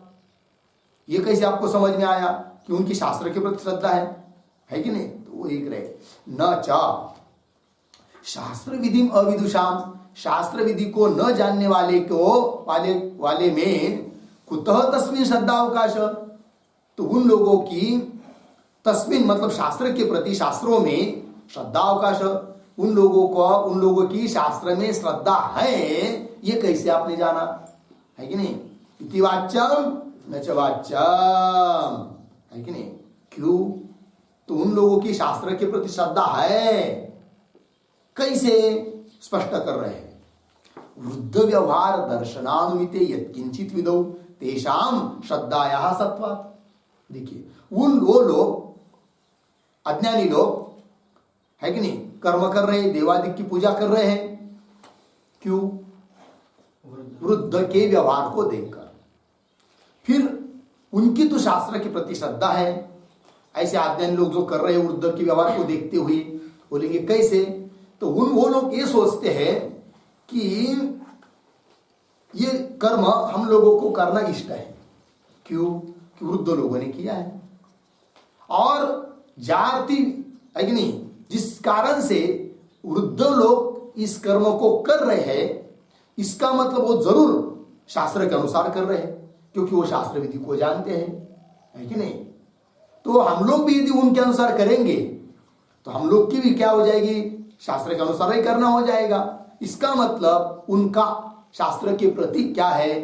S1: ये कैसे आपको समझ में आया कि उनकी शास्त्र के प्रति श्रद्धा है कि नहीं? तो वो एक रहे, न चा शास्त्र विधि अविदुषाम, शास्त्र विधि को न जानने वाले को वाले में कुतः तस्मिन श्रद्धा अवकाश, तो उन लोगों की तस्मिन मतलब शास्त्र के प्रति, शास्त्रों में श्रद्धा अवकाश, उन लोगों की शास्त्र में श्रद्धा है, ये कैसे आपने जाना? है कि नहीं? इति वाच्यम न च वाच्यम, है कि नहीं? क्यों? तो उन लोगों की शास्त्र के प्रति श्रद्धा है। कैसे स्पष्ट कर रहे हैं? वृद्ध व्यवहार दर्शनानुमिते यत्किंचित विदौ तेषाम श्रद्धाया सत्वात्। देखिए, वो लोग अज्ञानी लोग है कि नहीं, कर्म कर रहे हैं, देवादिक की पूजा कर रहे हैं, क्यों? वृद्ध के व्यवहार को देखकर। फिर उनकी तो शास्त्र के प्रति श्रद्धा है। ऐसे अज्ञानी लोग जो कर रहे हैं वृद्ध के व्यवहार को देखते हुए, बोलेंगे कैसे? तो वो लोग ये सोचते हैं कि ये कर्म हम लोगों को करना इष्ट है, क्यों? कि वृद्ध लोगों ने किया है और जाति है कि नहीं, जिस कारण से वृद्ध लोग इस कर्म को कर रहे हैं, इसका मतलब वो जरूर शास्त्र के अनुसार कर रहे हैं, क्योंकि वो शास्त्र विधि को जानते हैं, है कि नहीं? तो हम लोग भी यदि उनके अनुसार करेंगे तो हम लोग की भी क्या हो जाएगी? शास्त्र के अनुसार ही करना हो जाएगा। इसका मतलब उनका शास्त्र के प्रति क्या है?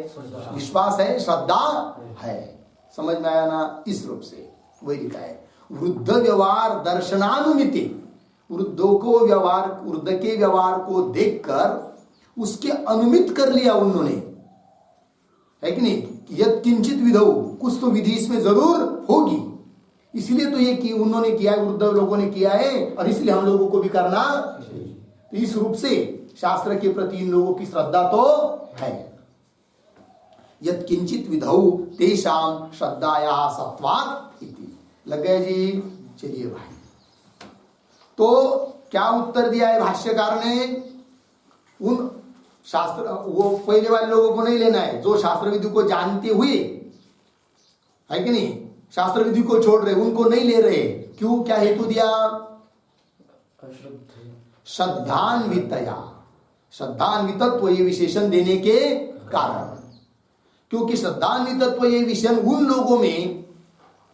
S1: विश्वास है, श्रद्धा है। समझ में आया ना? इस रूप से वही लिखा है, वृद्ध व्यवहार दर्शनानुमिति। वृद्धों को व्यवहार, वृद्ध के व्यवहार को देखकर उसके अनुमित कर लिया उन्होंने, है कि नहीं? यद किंचित विधौ, कुछ तो विधि इसमें जरूर होगी, इसलिए तो ये कि उन्होंने किया है, वृद्ध लोगों ने किया है, और इसलिए हम लोगों को भी करना। तो इस रूप से शास्त्र के प्रति इन लोगों की श्रद्धा तो है। यद किंचित विधौ तेषाम श्रद्धाया सत्वात् इति। लग गया जी? चलिए भाई, तो क्या उत्तर दिया है भाष्यकार ने? उन शास्त्र, वो पहले वाले लोगों को नहीं लेना है जो शास्त्र विधि को जानते हुए, है कि नहीं, शास्त्र विधि को छोड़ रहे, उनको नहीं ले रहे। क्यों? क्या हेतु दिया? श्रद्धान्वितया, श्रद्धान्वितत्व ये विशेषण देने के कारण। क्योंकि श्रद्धान्वितत्व ये विशेषण उन लोगों में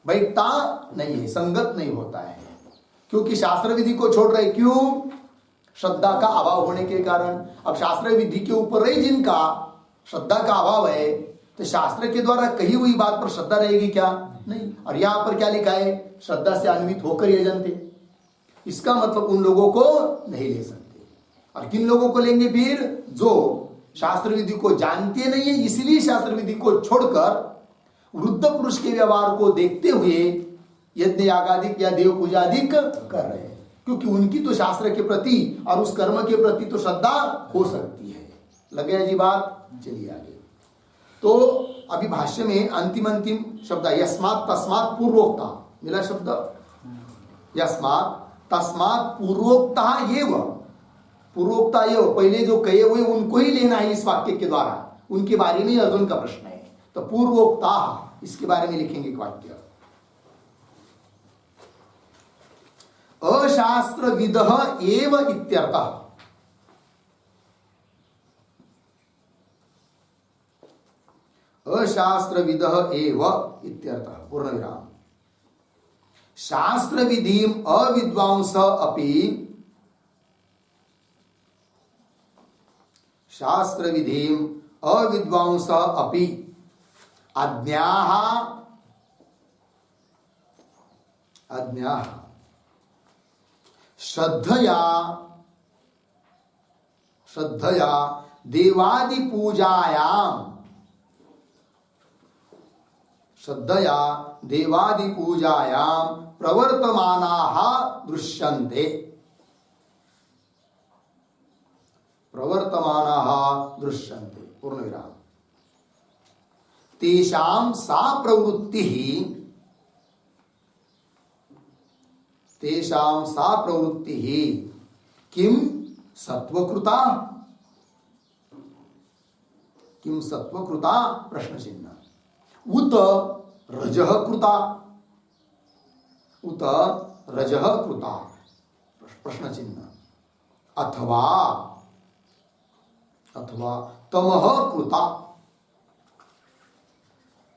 S1: बैठता नहीं है, संगत नहीं होता है, क्योंकि शास्त्र विधि को छोड़ रहे। क्यों? श्रद्धा का अभाव होने के कारण। अब शास्त्र विधि के ऊपर रही जिनका श्रद्धा का अभाव है, तो शास्त्र के द्वारा कही हुई बात पर श्रद्धा रहेगी क्या? नहीं। और यहां पर क्या लिखा है? श्रद्धा से अन्वित होकर ये जनते। इसका मतलब उन लोगों को नहीं ले सकते। और किन लोगों को लेंगे फिर? जो शास्त्र विधि को जानते नहीं है, इसलिए शास्त्र विधि को छोड़कर वृद्ध पुरुष के व्यवहार को देखते हुए यज्ञ यागादिक या देव पूजादिक कर रहे हैं, क्योंकि उनकी तो शास्त्र के प्रति और उस कर्म के प्रति तो श्रद्धा हो सकती है। लग गया जी बात? चलिए आगे। तो अभी भाष्य में अंतिम शब्द यस्मात् तस्मात् पूर्वोक्ता मिला शब्द। यस्मात् तस्मात् पूर्वोक्ता एव, पूर्वोक्ता एव, पहले जो कहे हुए उनको ही लेना है इस वाक्य के द्वारा, उनके बारे में अर्जुन का प्रश्न है। तो पूर्वोक्ता, इसके बारे में लिखेंगे एक वाक्य। अशास्त्र विदः एव इत्यर्थः। अशास्त्र विदः एव इत्यर्थः पूर्ण विराम। शास्त्र विधिम अविद्वांस अपि, शास्त्र विधिम अविद्वांस अपि अज्ञाः श्रद्धया देवादि पूजायाम, श्रद्धया देवादि पूजायाम प्रवर्तमानाः दृश्यन्ते, प्रवर्तमानाः दृश्यन्ते पूर्ण विराम। तेषां सा प्रवृत्तिः, तेषां सा प्रवृत्तिः किम सत्वकृता, किम सत्वकृता प्रश्न चिन्ह, उत रजः कृता, उत रजः कृता प्रश्न चिन्ह, अथवा अथवा तमः कृता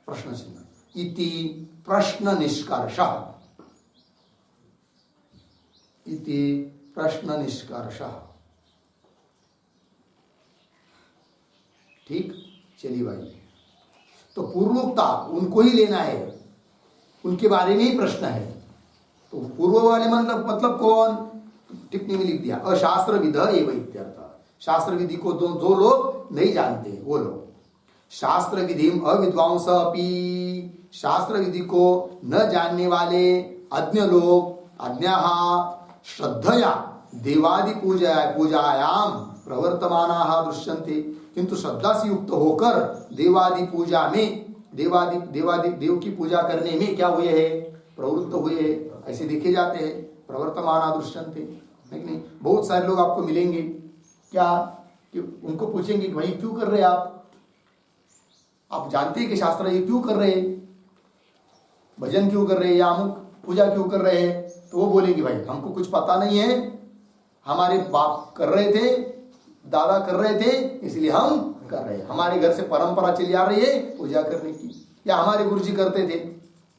S1: प्रश्न चिन्ह, इति प्रश्न निष्कर्षः, इति प्रश्न निष्कर्षः। ठीक, चलिए भाई। तो पूर्वोक्ता उनको ही लेना है, उनके बारे में ही प्रश्न है। तो पूर्व वाले मतलब कौन? टिप्पणी में लिख दिया अशास्त्र विध एव इत्यर्थ। शास्त्र विधि को जो लोग नहीं जानते वो लोग। शास्त्र विधि अविद्वांस अपि, शास्त्र विधि को न जानने वाले अज्ञ लोग, अज्ञाः श्रद्धया देवादि पूजायाम प्रवर्तमानाः दृश्यन्ते। किंतु श्रद्धा से युक्त होकर देवादि पूजा में देव की पूजा करने में क्या हुए हैं? प्रवृत्त हुए हैं, ऐसे देखे जाते हैं। प्रवर्तमाना दृश्यन्ते, है नहीं? बहुत सारे लोग आपको मिलेंगे क्या कि उनको पूछेंगे कि भाई क्यों कर रहे हैं आप जानते हैं कि शास्त्र ये क्यों कर रहे हैं, भजन क्यों कर रहे हैं या अमुक पूजा क्यों कर रहे हैं? तो वो बोलेंगे भाई हमको कुछ पता नहीं है, हमारे बाप कर रहे थे, दादा कर रहे थे, इसलिए हम कर रहे हैं। हमारे घर से परंपरा चली आ रही है पूजा करने की, या हमारे गुरुजी करते थे,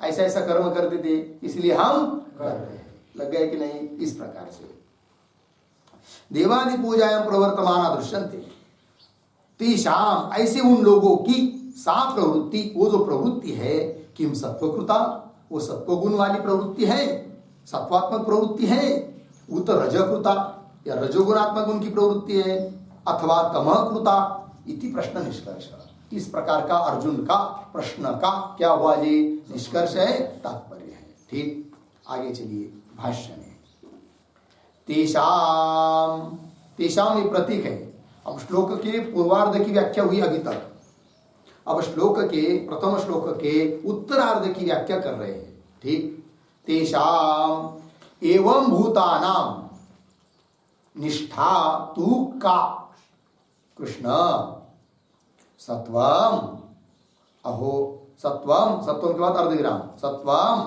S1: ऐसा ऐसा कर्म करते थे, इसलिए हम कर रहे हैं। लग गए कि नहीं? इस प्रकार से देवादि पूजायां प्रवर्तमाना दृश्यन्ते तेषाम, ऐसे उन लोगों की सा प्रवृत्ति, वो जो प्रवृत्ति है, किम सत्वकृता, वो सत्वगुण वाली प्रवृत्ति है, सत्वात्मक प्रवृत्ति है, उत रजकृता, या रजोगुणात्मक उनकी प्रवृत्ति है, अथवा तमकृता इति प्रश्न निष्कर्ष। इस प्रकार का अर्जुन का प्रश्न का क्या हुआ जी? निष्कर्ष है, तात्पर्य है। ठीक, आगे चलिए भाष्य में। तेषाम, तेषाम ये प्रतीक है। अब श्लोक के पूर्वार्ध की व्याख्या हुई अभी तक, अब श्लोक के प्रथम श्लोक के उत्तरार्ध की व्याख्या कर रहे हैं। ठीक, तेषाम एवं भूतानाम निष्ठा तू का कृष्ण सत्वम, अहो सत्वम, सत्वम के बाद अर्धविराम, सत्वम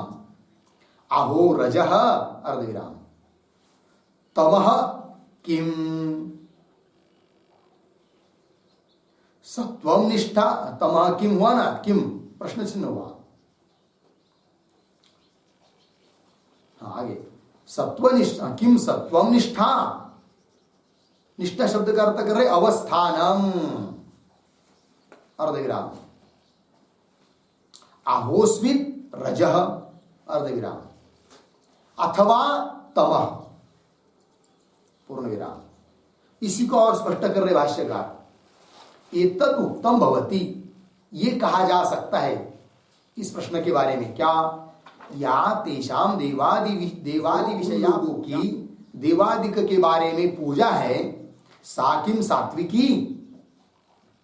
S1: अहो रजः अर्धविराम, तमः किम, सत्वम निष्ठा, तमः किम हुआ ना, किम प्रश्न चिन्ह हुआ। हाँ आगे, सत्व निष्ठा, किम सत्वम निष्ठा, निष्ठा शब्द का अर्थ कर रहे अवस्थानम अर्धविराम, आहोस्वित रजः अर्धविराम, अथवा तमः पूर्ण विराम। इसी को और स्पष्ट कर रहे भाष्यकार, एतत् उक्तम भवति, ये कहा जा सकता है इस प्रश्न के बारे में क्या? या तेषाम देवादि विषया की देवादिक के बारे में पूजा है, साकिम सात्विकी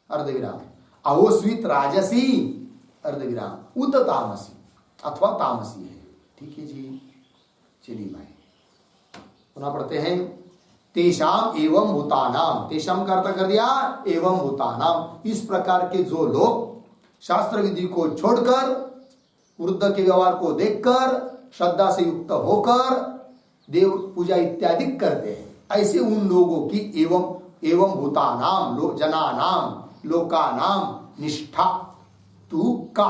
S1: अर्धविराम, अहोस्वित राजसी अर्धविराम, उत तामसी अथवा तामसी है। ठीक है जी, चलिए भाई पुनः पढ़ते हैं। तेषाम एवं भूतानाम, तेषाम का अर्थ कर दिया एवं भूतानाम। इस प्रकार के जो लोग शास्त्र विधि को छोड़कर, वृद्ध के व्यवहार को देखकर, श्रद्धा से युक्त होकर देव पूजा इत्यादि करते हैं, ऐसे उन लोगों की एवं भूतानाम, जनानाम, लोकानाम निष्ठा तू का,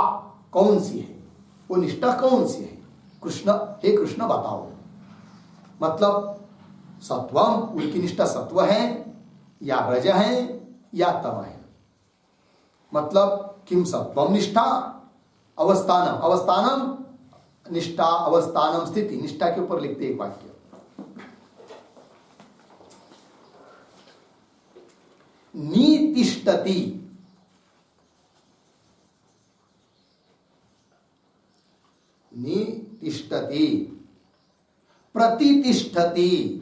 S1: कौन सी है वो निष्ठा, कौन सी है? कृष्ण, हे कृष्ण बताओ। मतलब सत्वम, उनकी निष्ठा सत्व है या रज है या तम है। मतलब किम सत्वम निष्ठा, अवस्थानम, अवस्थानम निष्ठा, अवस्थानम स्थिति, निष्ठा के ऊपर लिखते एक वाक्य। नीतिष्ठति, नीतिष्ठति, प्रतितिष्ठति,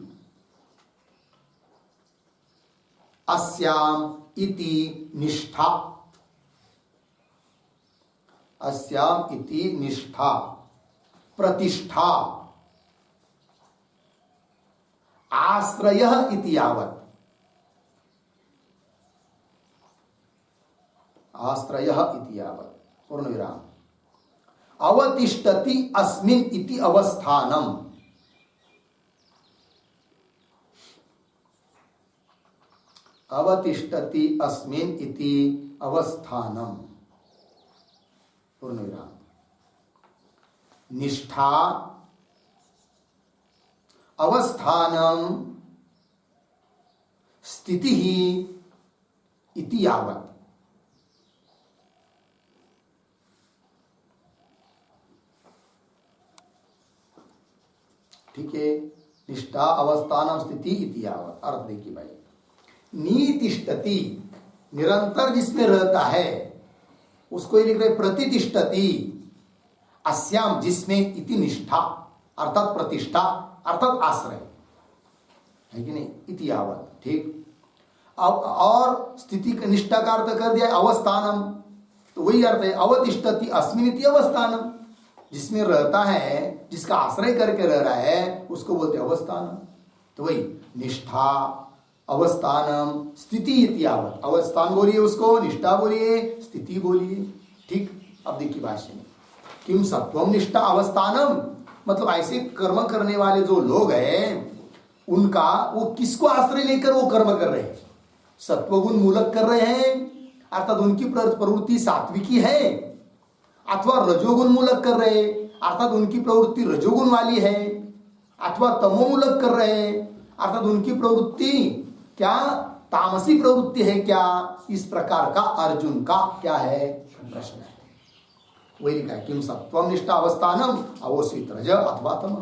S1: अस्याम इति निष्ठा, अस्याम इति निष्ठा, प्रतिष्ठा, आश्रयः इति यावत्, आश्रयः इति यावत् पूर्ण विराम, अवतिष्ठति अस्मिन् इति अवस्थानम, अवतिष्ठति अस्मिन् इति अवस्थानम पूर्ण विराम, निष्ठा, अवस्थानम, स्थिति इति यावत्। ठीक है, निष्ठा अवस्थानम स्थिति इति यावत। अर्थ देखिए भाई, नीतिष्ठति निरंतर जिसमें रहता है उसको ये लिख रहे प्रतितिष्ठति अस्याम जिसमें इति निष्ठा अर्थात प्रतिष्ठा अर्थात आश्रय है कि नहीं, इति यावत। ठीक, अब और स्थिति का निष्ठा का अर्थ कर दिया अवस्थानम, तो वही अर्थ है अवतिष्ठति अस्मिन् इति अवस्थानम, जिसमें रहता है, जिसका आश्रय करके रह रहा है उसको बोलते हैं अवस्थानम। तो वही निष्ठा अवस्थानम स्थिति इति यावत। अवस्थान बोलिए उसको, निष्ठा बोलिए, स्थिति बोलिए। ठीक, अब देखिए भाष्य में किम सत्वम निष्ठा अवस्थानम, मतलब ऐसे कर्म करने वाले जो लोग हैं उनका वो किसको आश्रय लेकर वो कर्म कर रहे हैं, सत्वगुण मूलक कर रहे हैं, अर्थात उनकी प्रवृत्ति सात्विकी है, अथवा रजोगुण मूलक कर रहे हैं अर्थात उनकी प्रवृत्ति रजोगुण वाली है, अथवा तमोमूलक कर रहे हैं अर्थात उनकी प्रवृत्ति क्या तामसी प्रवृत्ति है क्या, इस प्रकार का अर्जुन का क्या है प्रश्न है। वही लिखा है किम सत्वम निष्ठा अवस्थानम अवोस्वित रज अथवा तम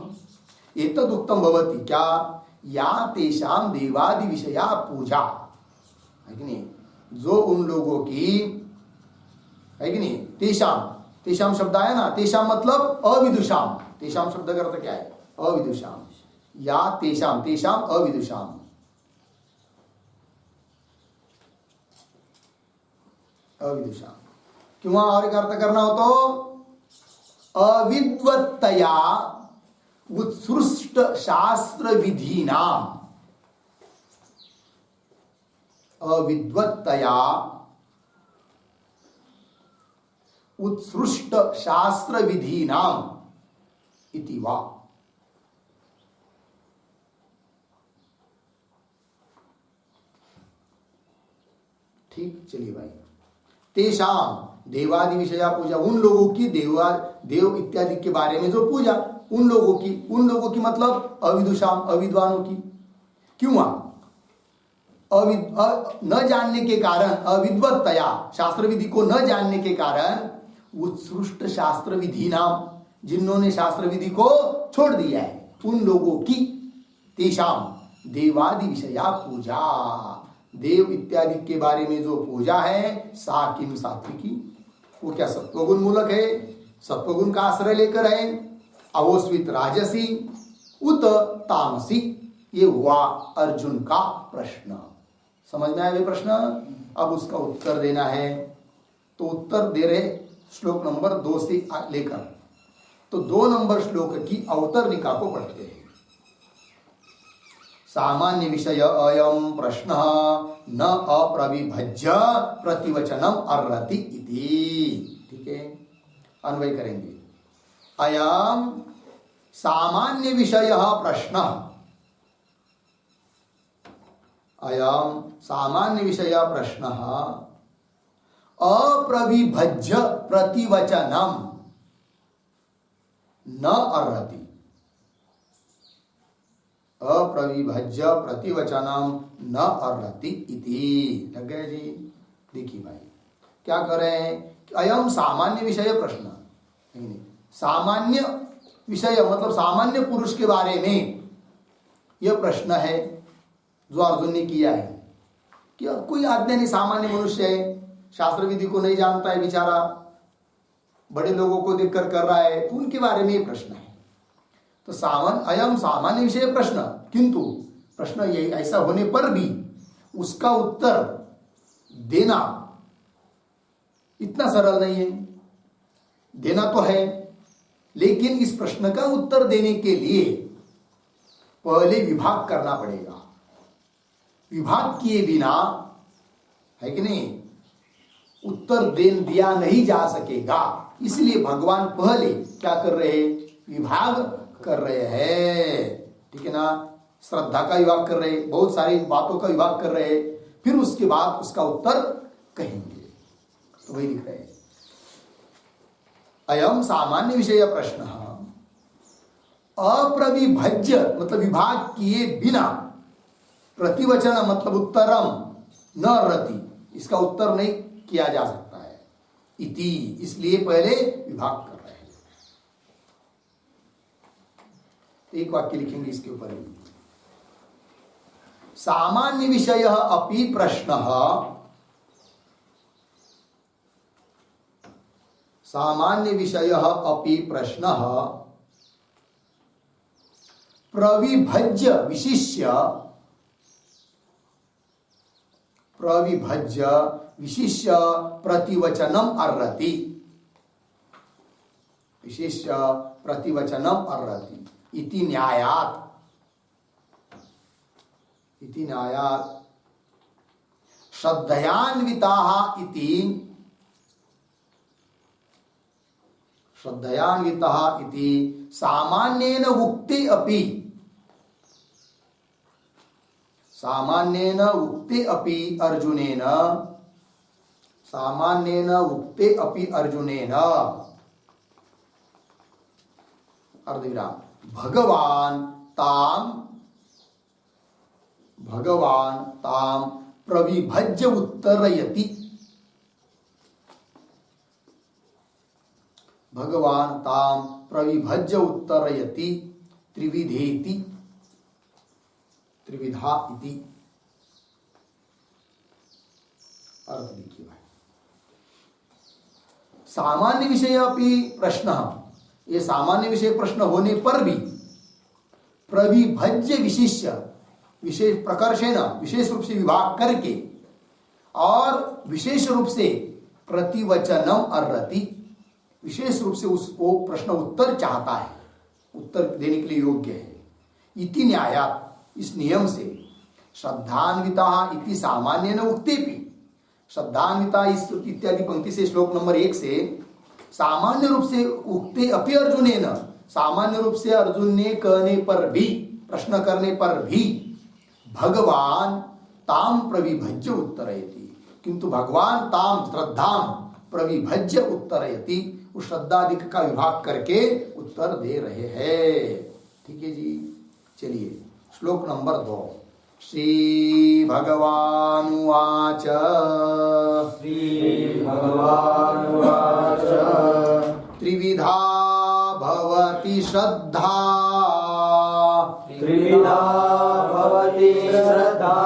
S1: एतद उत्तम भवति क्या या तेषाम देवादि विषया पूजा, है कि नहीं, जो उन लोगों की, है कि नहीं, तेषाम, तेषाम शब्द आया ना, तेषाम मतलब अविदुषाम, तेषाम शब्द का अर्थ क्या है अविदुषाम, या तेषाम, तेषाम अविदुषाम, अविदुषाम, क्यों और एक अर्थ करना हो तो अविद्वत्तया उत्सृष्ट शास्त्र विधि नाम, अविद्वत्तया उत्सृष्ट शास्त्र विधि नाम इति वा। ठीक, चलिए भाई, तेषाम देवादि विषया पूजा, उन लोगों की देव इत्यादि के बारे में जो पूजा, उन लोगों की मतलब अविदुषाम अविद्वानों की, क्यों न जानने के कारण, अविद्वत्तया शास्त्र विधि को न जानने के कारण, उत्सृष्ट शास्त्र विधि नाम, जिन्होंने शास्त्र विधि को छोड़ दिया है उन लोगों की, तेषाम देवादि विषया पूजा, देव इत्यादि के बारे में जो पूजा है सा किम सात्विकी, वो क्या सत्वगुण मूलक है, सत्वगुण का आश्रय लेकर है, अवोस्वित राजसी उत तामसी, ये हुआ अर्जुन का प्रश्न। समझ में आया ये प्रश्न, अब उसका उत्तर देना है, तो उत्तर दे रहे श्लोक नंबर 2 से लेकर, तो 2 नंबर श्लोक की अवतरणिका को पढ़ते हैं। सामान्य विषय अयम प्रश्न न अप्रविभज्य प्रतिवचनम अर्हति इति। ठीक है, अन्वय करेंगे। अयम सामान्य विषय प्रश्न, अयम सामान्य विषय प्रश्न अप्रविभज्य प्रतिवचनम न अर्हति, अप्रविभज्य प्रतिवचनम न अर्हति इति। लग गया जी। देखिए भाई क्या कर रहे हैं, अयम सामान्य विषय प्रश्न, सामान्य विषय मतलब सामान्य पुरुष के बारे में यह प्रश्न है जो अर्जुन ने किया है कि कोई अज्ञानी सामान्य मनुष्य है, शास्त्र विधि को नहीं जानता है बेचारा, बड़े लोगों को देखकर कर रहा है, तो उनके बारे में ये प्रश्न है। तो अयम सामान्य विषय प्रश्न, किंतु प्रश्न ये ऐसा होने पर भी उसका उत्तर देना इतना सरल नहीं है। देना तो है, लेकिन इस प्रश्न का उत्तर देने के लिए पहले विभाग करना पड़ेगा। विभाग किए बिना, है कि नहीं, उत्तर दिया नहीं जा सकेगा। इसलिए भगवान पहले क्या कर रहे हैं, विभाग कर रहे हैं। ठीक है ना, श्रद्धा का विभाग कर रहे हैं, बहुत सारी बातों का विभाग कर रहे हैं, फिर उसके बाद उसका उत्तर कहेंगे। तो वही लिख रहे हैं, अयम सामान्य विषय प्रश्न अप्रविभज्य मतलब विभाग किए बिना, प्रतिवचन मतलब उत्तरम न रति, इसका उत्तर नहीं किया जा सकता है, इति, इसलिए पहले विभाग कर रहे हैं। एक वाक्य लिखेंगे इसके ऊपर भी। सामान्य विषय अपि प्रश्न, सामान्य विषय अपि प्रश्न प्रविभज्य विशिष्य, प्रविभज्य विशिष्य प्रतिवचनम अर्हति, विशिष्य प्रतिवचनम अर्हति इति न्यायात्, इति न्यायात् श्रद्धयान्विताः इति, श्रद्धयान्विताः इति सामान्येन उक्ते अपि, सामान्येन उक्ते अपि अर्जुनेन, सामान्येन उक्ते अपि अर्जुनेन अर्धविराम भगवान ताम, भगवान ताम प्रविभज्य उत्तरयति, भगवान ताम प्रविभज्य उत्तरयति त्रिविधेति, त्रिविधा इति। अर्थ देखिए भाई, सामान्य विषय अपि प्रश्न, ये सामान्य विषय प्रश्न होने पर भी प्रविभज्य विशिष्य, विशेष प्रकर्षेण विशेष रूप से विभाग करके और विशेष रूप से प्रतिवचनम अर्हति, विशेष रूप से उसको प्रश्न उत्तर चाहता है, उत्तर देने के लिए योग्य है। इति न्यायात्, इस नियम से श्रद्धान्विता इति सामान्येन उक्तेपि, श्रद्धान्विता इस इत्यादि पंक्ति से श्लोक नंबर 1 से सामान्य रूप से उक्ते अपि अर्जुनेन, सामान्य रूप से अर्जुन ने कहने पर भी, प्रश्न करने पर भी भगवान ताम प्रविभज्य उत्तरयति, किंतु भगवान ताम श्रद्धाम प्रविभज्य उत्तरयति, उस श्रद्धाधिक का विभाग करके उत्तर दे रहे हैं। ठीक है जी, चलिए श्लोक नंबर 2। श्री भगवान उवाच,
S2: श्री भगवान उवाच
S1: त्रिविधा भवति श्रद्धा,
S2: त्रिविधा भवति श्रद्धा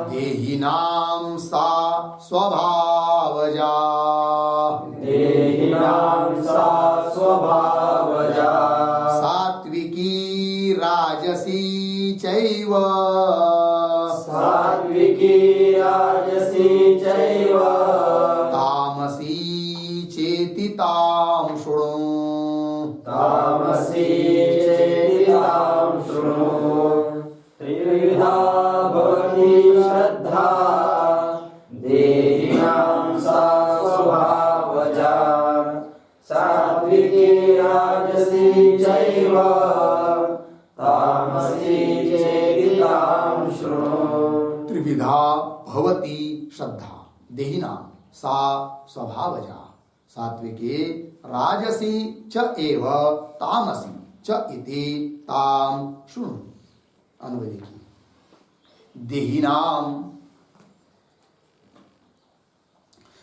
S1: देहिनां सा स्वभावजा,
S2: देहिनां सा स्वभावजा
S1: सात्विकी राजसी चैव,
S2: सात्विकी राजसी चैव
S1: तामसी चेति तां शृणु,
S2: तामसी चेति तां शृणु। त्रिविधा भवति श्रद्धा देहिनां सा स्वभावजा, सात्विकी राजसी चैव तामसी चेति तां शृणु।
S1: त्रिविधा भवति श्रद्धा देहिनां सा स्वभावजा, सात्विके राजसी च एव तामसी च इति तां शृणु। अनुवाद देखिए, देहिनां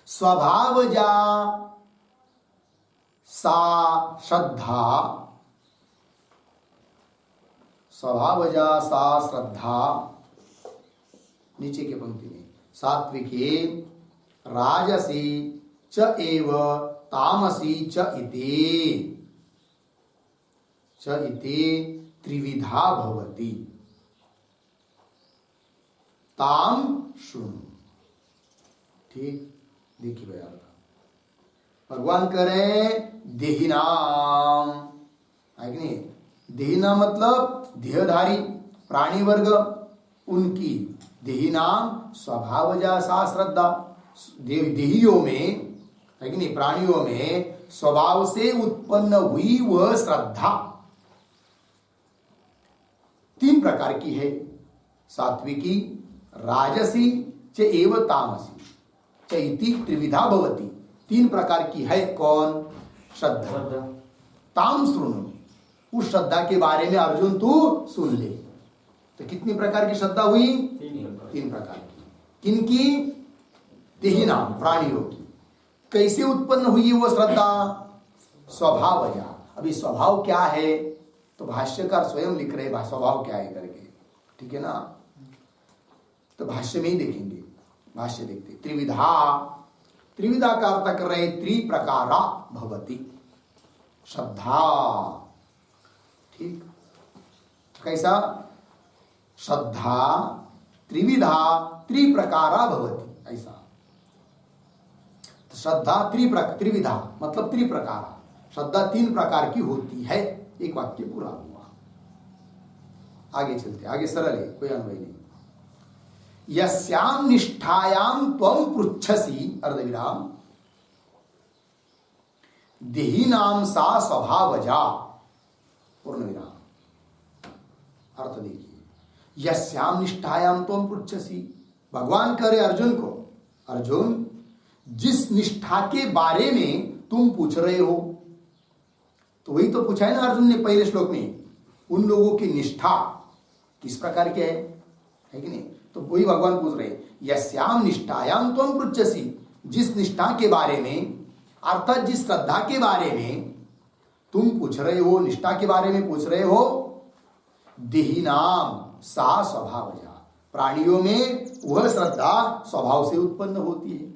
S1: स्वभावजा सा श्रद्धा, स्वभावजा सा श्रद्धा, नीचे के पंक्ति में सात्विके राजसी च एव तामसी च इति त्रिविधा भवति ताम शृणु। ठीक, देखिए भैया, भगवान कह रहे हैं देहिनाम, है कि नहीं? देहिना मतलब देहधारी प्राणी वर्ग, उनकी देहिनाम स्वभावजा सा श्रद्धा, देहियों में, है कि नहीं, प्राणियों में स्वभाव से उत्पन्न हुई वह श्रद्धा 3 प्रकार की है, सात्विकी राजसी च एव तामसी च इति त्रिविधा भवति, 3 प्रकार की है। कौन? श्रद्धा। ताम शृणु, उस श्रद्धा के बारे में अर्जुन तू सुन ले। तो कितनी प्रकार की श्रद्धा हुई? 3 प्रकार की। किनकी? देहिनाम प्राणियों की। कैसे उत्पन्न हुई वो श्रद्धा? स्वभावजा। अभी स्वभाव क्या है? तो भाष्यकार स्वयं लिख रहे स्वभाव क्या है करके, ठीक है ना। तो भाष्य में ही देखेंगे, भाष्य देखते त्रिविधा, त्रिविधा का अर्थ कर रहे त्रिप्रकारा भवति श्रद्धा, ठीक। कैसा श्रद्धा त्रिविधा त्रिप्रकारा भवति, ऐसा। तो श्रद्धा त्रिविधा मतलब त्रिप्रकारा, श्रद्धा 3 प्रकार की होती है। एक वाक्य पूरा हुआ। आगे चलते, आगे सरल है, कोई अनुभव नहीं। यस्याम निष्ठायाम त्वं पृच्छसि अर्धविराम देहिनाम सा स्वभावजा पूर्ण विराम। अर्थ देखिए, यस्याम निष्ठायाम त्वं पृच्छसि, भगवान करे अर्जुन को, अर्जुन जिस निष्ठा के बारे में तुम पूछ रहे हो, तो वही तो पूछा है ना अर्जुन ने पहले श्लोक में, उन लोगों की निष्ठा किस प्रकार के है कि नहीं। तो वही भगवान पूछ रहे, यस्याम निष्ठायाम त्वं पृच्छसि, जिस निष्ठा के बारे में, अर्थात जिस श्रद्धा के बारे में तुम पूछ रहे हो, निष्ठा के बारे में पूछ रहे हो, देहिनाम सा स्वभावजा, प्राणियों में वह श्रद्धा स्वभाव से उत्पन्न होती है।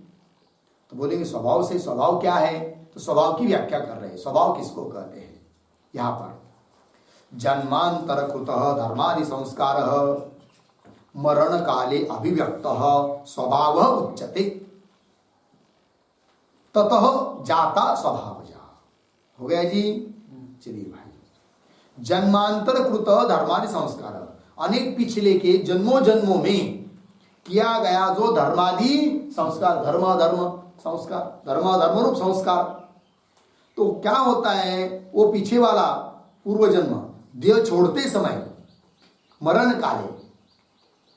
S1: तो बोलेंगे स्वभाव से, स्वभाव क्या है, तो स्वभाव की व्याख्या कर रहे हैं। स्वभाव किसको कहते हैं, यहां पर जन्मांतर कृत धर्मादि संस्कार मरण काले अभिव्यक्त स्वभाव उच्यते ततः जाता स्वभावजा। हो गया जी। चलिए भाई, जन्मांतर कृत धर्मादि संस्कार, अनेक पिछले के जन्मों जन्मों में किया गया जो धर्मादि संस्कार, धर्म संस्कार, धर्म रूप संस्कार, तो क्या होता है, वो पीछे वाला पूर्व जन्म देह छोड़ते समय मरण काले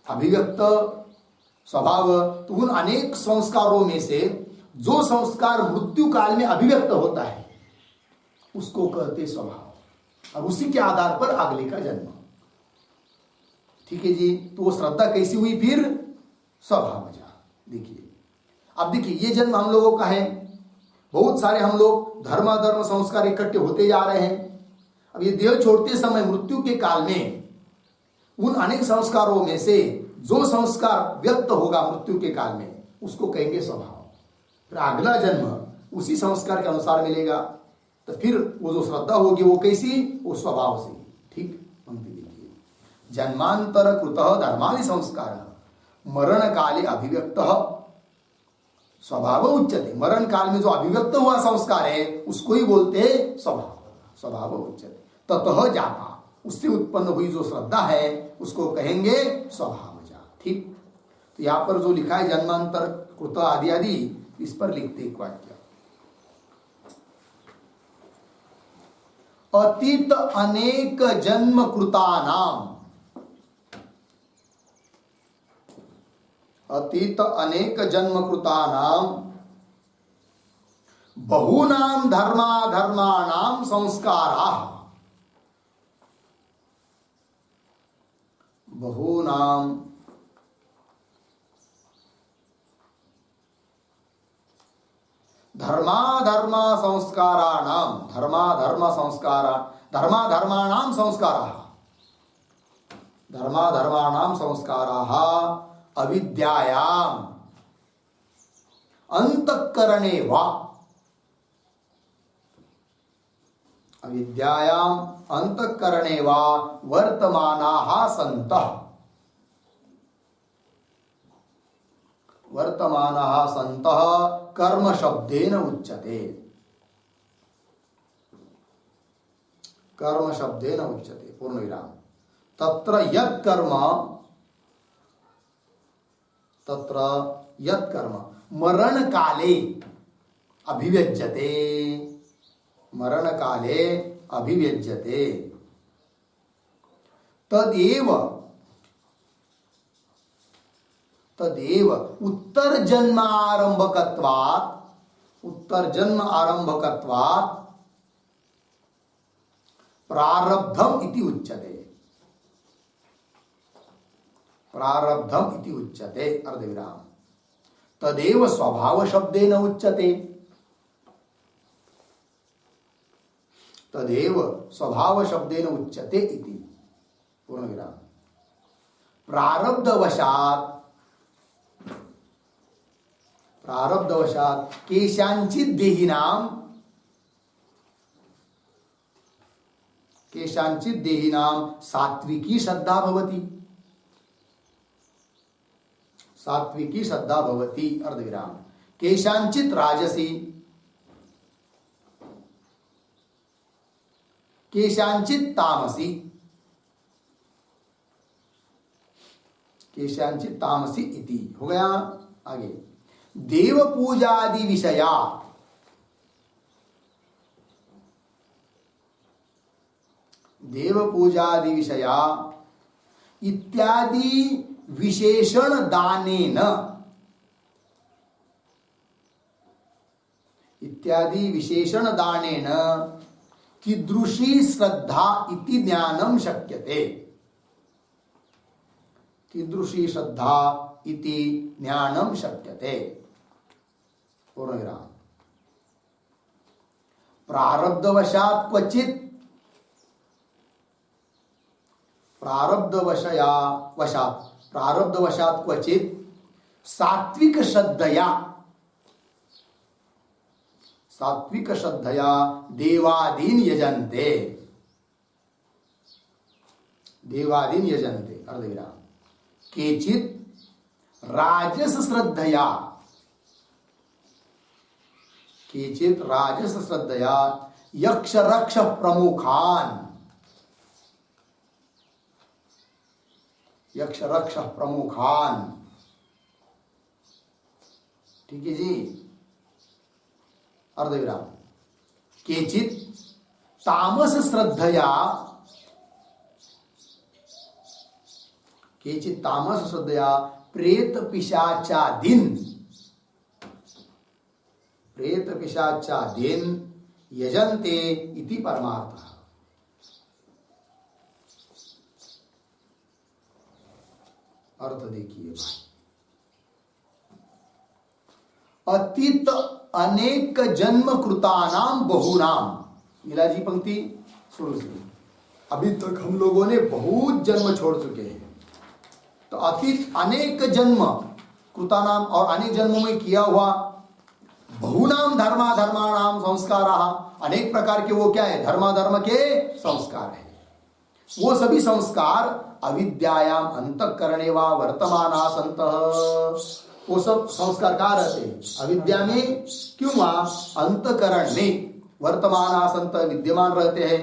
S1: अभिव्यक्त स्वभाव, तो उन अनेक संस्कारों में से जो संस्कार मृत्यु काल में अभिव्यक्त होता है उसको कहते स्वभाव, और उसी के आधार पर अगले का जन्म। ठीक है जी। तो वो श्रद्धा कैसी हुई फिर, स्वभावजा। देखिए, अब देखिए ये जन्म हम लोगों का है, बहुत सारे हम लोग धर्म संस्कार इकट्ठे होते जा रहे हैं। अब ये देह छोड़ते समय मृत्यु के काल में उन अनेक संस्कारों में से जो संस्कार व्यक्त होगा मृत्यु के काल में उसको कहेंगे स्वभाव। फिर अगला जन्म उसी संस्कार के अनुसार मिलेगा, तो फिर वो जो श्रद्धा होगी वो कैसी, वो स्वभाव से। ठीक, पंक्ति देखिए, जन्मांतर कृत धर्मादि संस्कार मरण काले अभिव्यक्त स्वभाव उच्यते। मरण काल में जो अभिव्यक्त हुआ संस्कार है उसको ही बोलते हैं स्वभाव, स्वभाव उच्यते। ततः जाता, उससे उत्पन्न हुई जो श्रद्धा है उसको कहेंगे स्वभावजा। ठीक, तो यहां पर जो लिखा है जन्मांतर कृत आदि आदि, इस पर लिखते एक वाक्य, अतीत अनेक जन्म कृतानाम, अतीत अनेक जन्म कृतानाम बहूनाम धर्माधर्माणाम संस्काराः, बहूनाम धर्माधर्म संस्काराणाम, धर्माधर्म संस्कारा, धर्माधर्माणाम संस्काराः, धर्माधर्माणाम संस्काराः अविद्यायाम अंतःकरणे वा, अविद्यायाम अंतःकरणे वा वर्तमानाः सन्तः, वर्तमानाः सन्तः कर्म शब्देन उच्यते, कर्म शब्देन उच्यते। पूर्ण विराम। तत्र यत् कर्म, तत्र यत् कर्म मरण काले अभिव्यज्यते, मरण काले अभिव्यज्यते तदेव, तदेव उत्तर जन्म आरंभकत्वात्, उत्तर जन्म आरंभकत्वात् प्रारब्धम इति उच्यते, प्रारब्धम इति उच्यते अर्धविराम। तदेव स्वभाव शब्देन उच्यते, तदेव स्वभाव शब्देन उच्यते इति। पूर्ण विराम। प्रारब्धवशात केशांचित देहिनाम सात्विकी श्रद्धा भवति। सात्विकी श्रद्धा भवति अर्धविराम। केशांचित राजसी, केशांचित तामसी, केशांचित तामसी इति हो गया। आगे देव पूजादि विषया, देव पूजादि विषया इत्यादि विशेषण दानेन, इत्यादि विशेषण दानेन कीदृशी श्रद्धा इति ज्ञानम शक्यते। कीदृशी श्रद्धा इति ज्ञानम शक्यते। पूर्णविराम। प्रारब्धवशात् क्वचित्, प्रारब्धवशात् क्वचित् सात्विक श्रद्धया, सात्विक श्रद्धया देवादीन यजन्ते, देवादीन यजन्ते अर्धविराम। केचित् राजस श्रद्धया, केचित् राजस श्रद्धया यक्ष रक्ष प्रमुखान, यक्ष रक्ष प्रमुखान। ठीक है जी। अर्धविराम। केचित् तामस श्रद्धया, केचित् तामस श्रद्धया प्रेत पिशाचादीन, प्रेत पिशाचादीन यजन्ते इति परमार्थः। अर्थ देखिए भाई। अतीत अनेक जन्म कृतानाम बहुनाम। मीला जी पंक्ति शुरू से। अभी तक हम लोगों ने बहुत जन्म छोड़ चुके हैं। तो अतीत अनेक जन्म कृतानाम और अनेक जन्मों में किया हुआ बहुनाम धर्माधर्माणाम संस्काराः, अनेक प्रकार के वो क्या है, धर्माधर्म के संस्कार है। वो सभी संस्कार अविद्यायाम अंतःकरणे वा वर्तमाना संतः, वो सब संस्कार कहाँ रहते हैं, अविद्या में, क्यों वहां अंतःकरण में वर्तमाना संतः विद्यमान रहते हैं।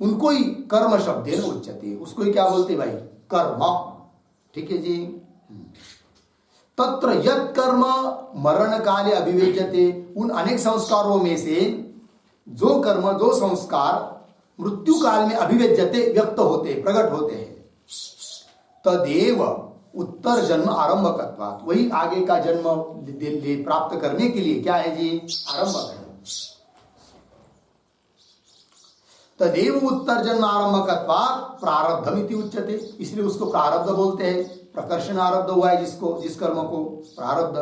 S1: उनको ही कर्म शब्देन उच्यते, उसको ही क्या बोलते भाई, कर्म। ठीक है जी। तत्र यत् कर्म मरण काले अभिव्यज्यते, उन अनेक संस्कारों में से जो कर्म, जो संस्कार मृत्यु काल में अभिव्यज्यते, व्यक्त होते, प्रकट होते हैं, तदेव उत्तर जन्म आरंभकत्वात्, वही आगे का जन्म प्राप्त करने के लिए क्या है जी, आरंभक है। तदेव उत्तर जन्म आरंभकत्वात् प्रारब्धमिति उच्यते, इसलिए उसको प्रारब्ध बोलते हैं। प्रकर्षण आरब्ध हुआ है जिसको, जिस कर्म को, प्रारब्ध।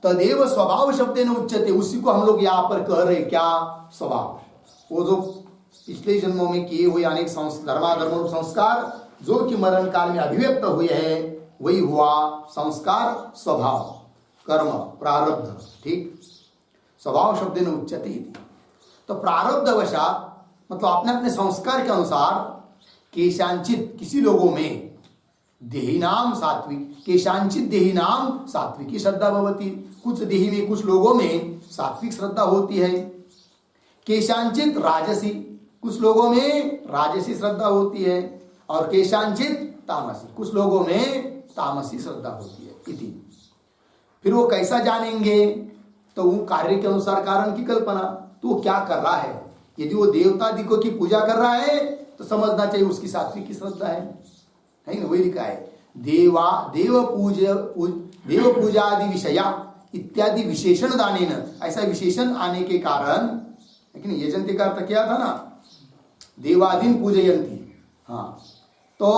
S1: तदेव स्वभाव शब्देन उच्यते, उसी को हम लोग यहाँ पर कह रहे क्या, स्वभाव। वो जो पिछले जन्मों में किए हुए अनेक धर्माधर्म संस्कार जो कि मरण काल में अभिव्यक्त हुए हैं, वही हुआ संस्कार, स्वभाव, कर्म, प्रारब्ध। ठीक। स्वभाव शब्देन उच्यते। तो प्रारब्धवशात मतलब अपने अपने संस्कार के अनुसार केशांचित, किसी लोगों में, देहिनाम सात्विक, केशांचित देहिनाम सात्विकी श्रद्धा भवति, कुछ देही में, कुछ लोगों में सात्विक श्रद्धा होती है। केशांचित राजसी, कुछ लोगों में राजसी श्रद्धा होती है। और केशांचित तामसी, कुछ लोगों में तामसी श्रद्धा होती है इति। फिर वो कैसा जानेंगे, तो वो कार्य के अनुसार कारण की कल्पना, तो वो क्या कर रहा है। यदि वो देवता दिकों की पूजा कर रहा है तो समझना चाहिए उसकी सात्विक की श्रद्धा है ना। वही लिखा है, देव पूजा आदि विषया इत्यादि विशेषण दाने न, ऐसा विशेषण आने के कारण, लेकिन यजंती का अर्थ क्या था ना, देवादीन पूजयंती। हाँ, तो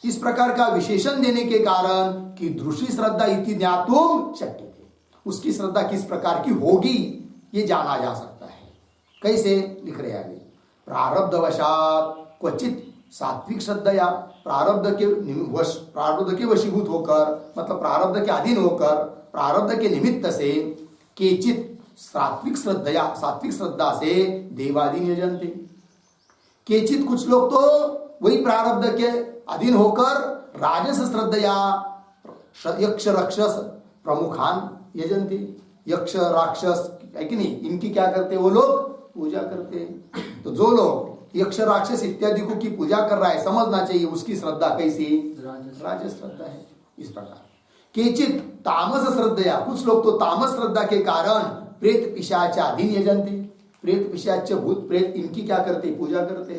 S1: इस प्रकार का विशेषण देने के कारण कि दृष्टि श्रद्धा इति ज्ञातुम शक्य थे, उसकी श्रद्धा किस प्रकार की होगी ये जाना जा सकता है। कैसे लिख रहे हैं आगे, प्रारब्धवशात क्वचित सात्विक श्रद्धया, प्रारब्ध के वशीभूत होकर, मतलब प्रारब्ध के अधीन होकर, प्रारब्ध के निमित्त से केचित सात्विक श्रद्धा से देवादि यजन्ते, केचित कुछ लोग तो वही प्रारब्ध के अधीन होकर राजस श्रद्धया यक्ष राक्षस प्रमुखान यजन्ते, यक्ष राक्षस है कि नहीं, इनकी क्या करते वो लोग पूजा करते। तो जो लोग यक्ष राक्षस इत्यादि को की पूजा कर रहा है, समझना चाहिए उसकी श्रद्धा कैसी, राजस श्रद्धा है। इस प्रकार केचित तामस श्रद्धया, कुछ लोग तो तामस श्रद्धा के कारण प्रेत पिशाचाधीन यजन्ते, प्रेत पिशाच भूत प्रेत इनकी क्या करते, पूजा करते।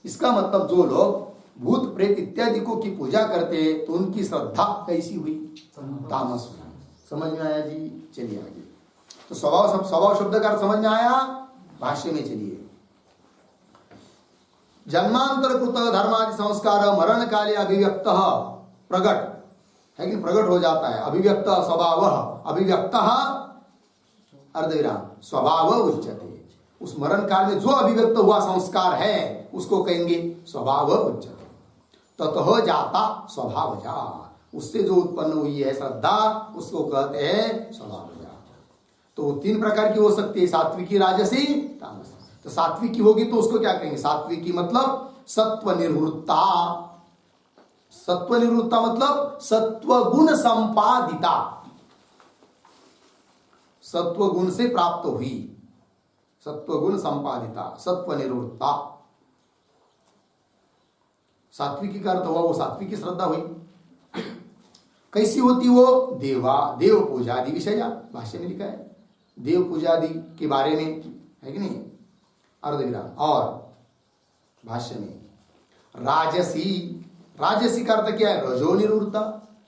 S1: इसका मतलब जो लोग भूत प्रेत इत्यादि को की पूजा करते तो उनकी श्रद्धा कैसी हुई, तामस हुई। समझ में आया जी? चलिए आगे। तो स्वभाव शब्द का अर्थ समझ में आया, भाष्य में चलिए। जन्मांतर कृत धर्मादि संस्कार मरण काले अभिव्यक्त प्रगट है कि प्रगट हो जाता है, अभिव्यक्त स्वभाव, अभिव्यक्त अर्धविराम स्वभाव उच्यते, उस मरण काल में जो अभिव्यक्त हुआ संस्कार है उसको कहेंगे स्वभाव उच्यते। ततः जाता स्वभावजा, उससे जो उत्पन्न हुई है श्रद्धा उसको कहते हैं स्वभावजा। तो तीन प्रकार की हो सकती है, सात्विकी, राजसी, तामसी। तो सात्विकी होगी तो उसको क्या कहेंगे, सात्विकी मतलब सत्व निवृत्ता, सत्व निवृत्ता मतलब सत्व गुण संपादिता, सत्व गुण से प्राप्त हुई, सत्व गुण संपादिता, सत्व निवृत्ता। सात्विकी का अर्थ हुआ वो सात्विकी श्रद्धा हुई। कैसी होती वो, देव पूजादि विषया, भाष्य में लिखा है देव पूजादि के बारे में, है कि नहीं, अर्धविराम। और भाष्य में राजसी, राजसी का अर्थ क्या है, रजो निवृत्ता,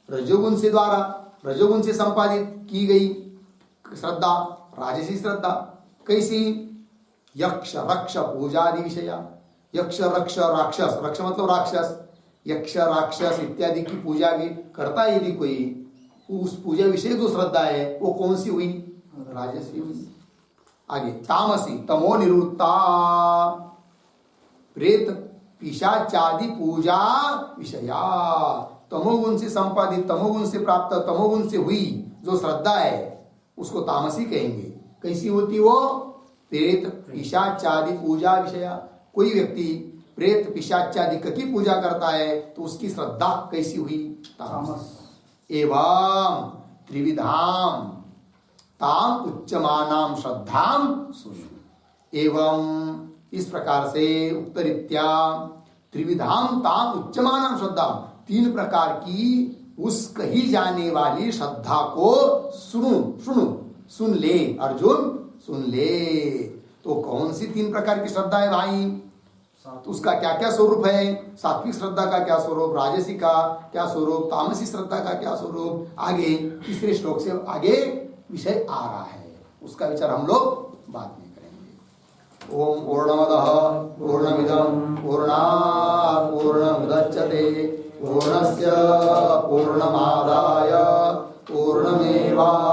S1: रजोगुण से द्वारा, रजोगुण से संपादित की गई श्रद्धा, राजसी श्रद्धा। कैसी, यक्ष रक्ष पूजादि विषया, यक्ष रक्ष राक्षस, रक्ष मतलब राक्षस, यक्ष राक्षस इत्यादि की पूजा भी करता है यदि कोई, उस पूजा विषय जो श्रद्धा है वो कौन सी हुई, राजसी हुई। आगे तामसी, तमो निवृत्ता, प्रेत पिशाचादि पूजा विषया, तमोगुण से संपादित, तमोगुण से प्राप्त, तमोगुण से हुई जो श्रद्धा है उसको तामसी कहेंगे। कैसी होती वो, प्रेत पिशाचादि पूजा विषया, कोई व्यक्ति प्रेत पिशाचादि की पूजा करता है तो उसकी श्रद्धा कैसी हुई, तामस। एवं त्रिविधाम ताम उच्चमानाम श्रद्धाम सुनु, एवं इस प्रकार से उत्तरीत्या त्रिविधाम ताम उच्चमानाम श्रद्धाम, तीन प्रकार की उस कही जाने वाली श्रद्धा को सुन ले अर्जुन, सुन ले। तो कौन सी तीन प्रकार की श्रद्धा है भाई, तो उसका क्या क्या स्वरूप है, सात्विक श्रद्धा का क्या स्वरूप, राजसी का क्या स्वरूप, तामसी श्रद्धा का क्या स्वरूप, आगे तीसरे श्लोक से आगे विषय आ रहा है, उसका विचार हम लोग बाद में करेंगे। ओम पूर्णमदः पूर्णमिदं पूर्णात् पूर्णमुदच्यते पूर्णस्य पूर्णमादाय पूर्णमेवावशिष्यते।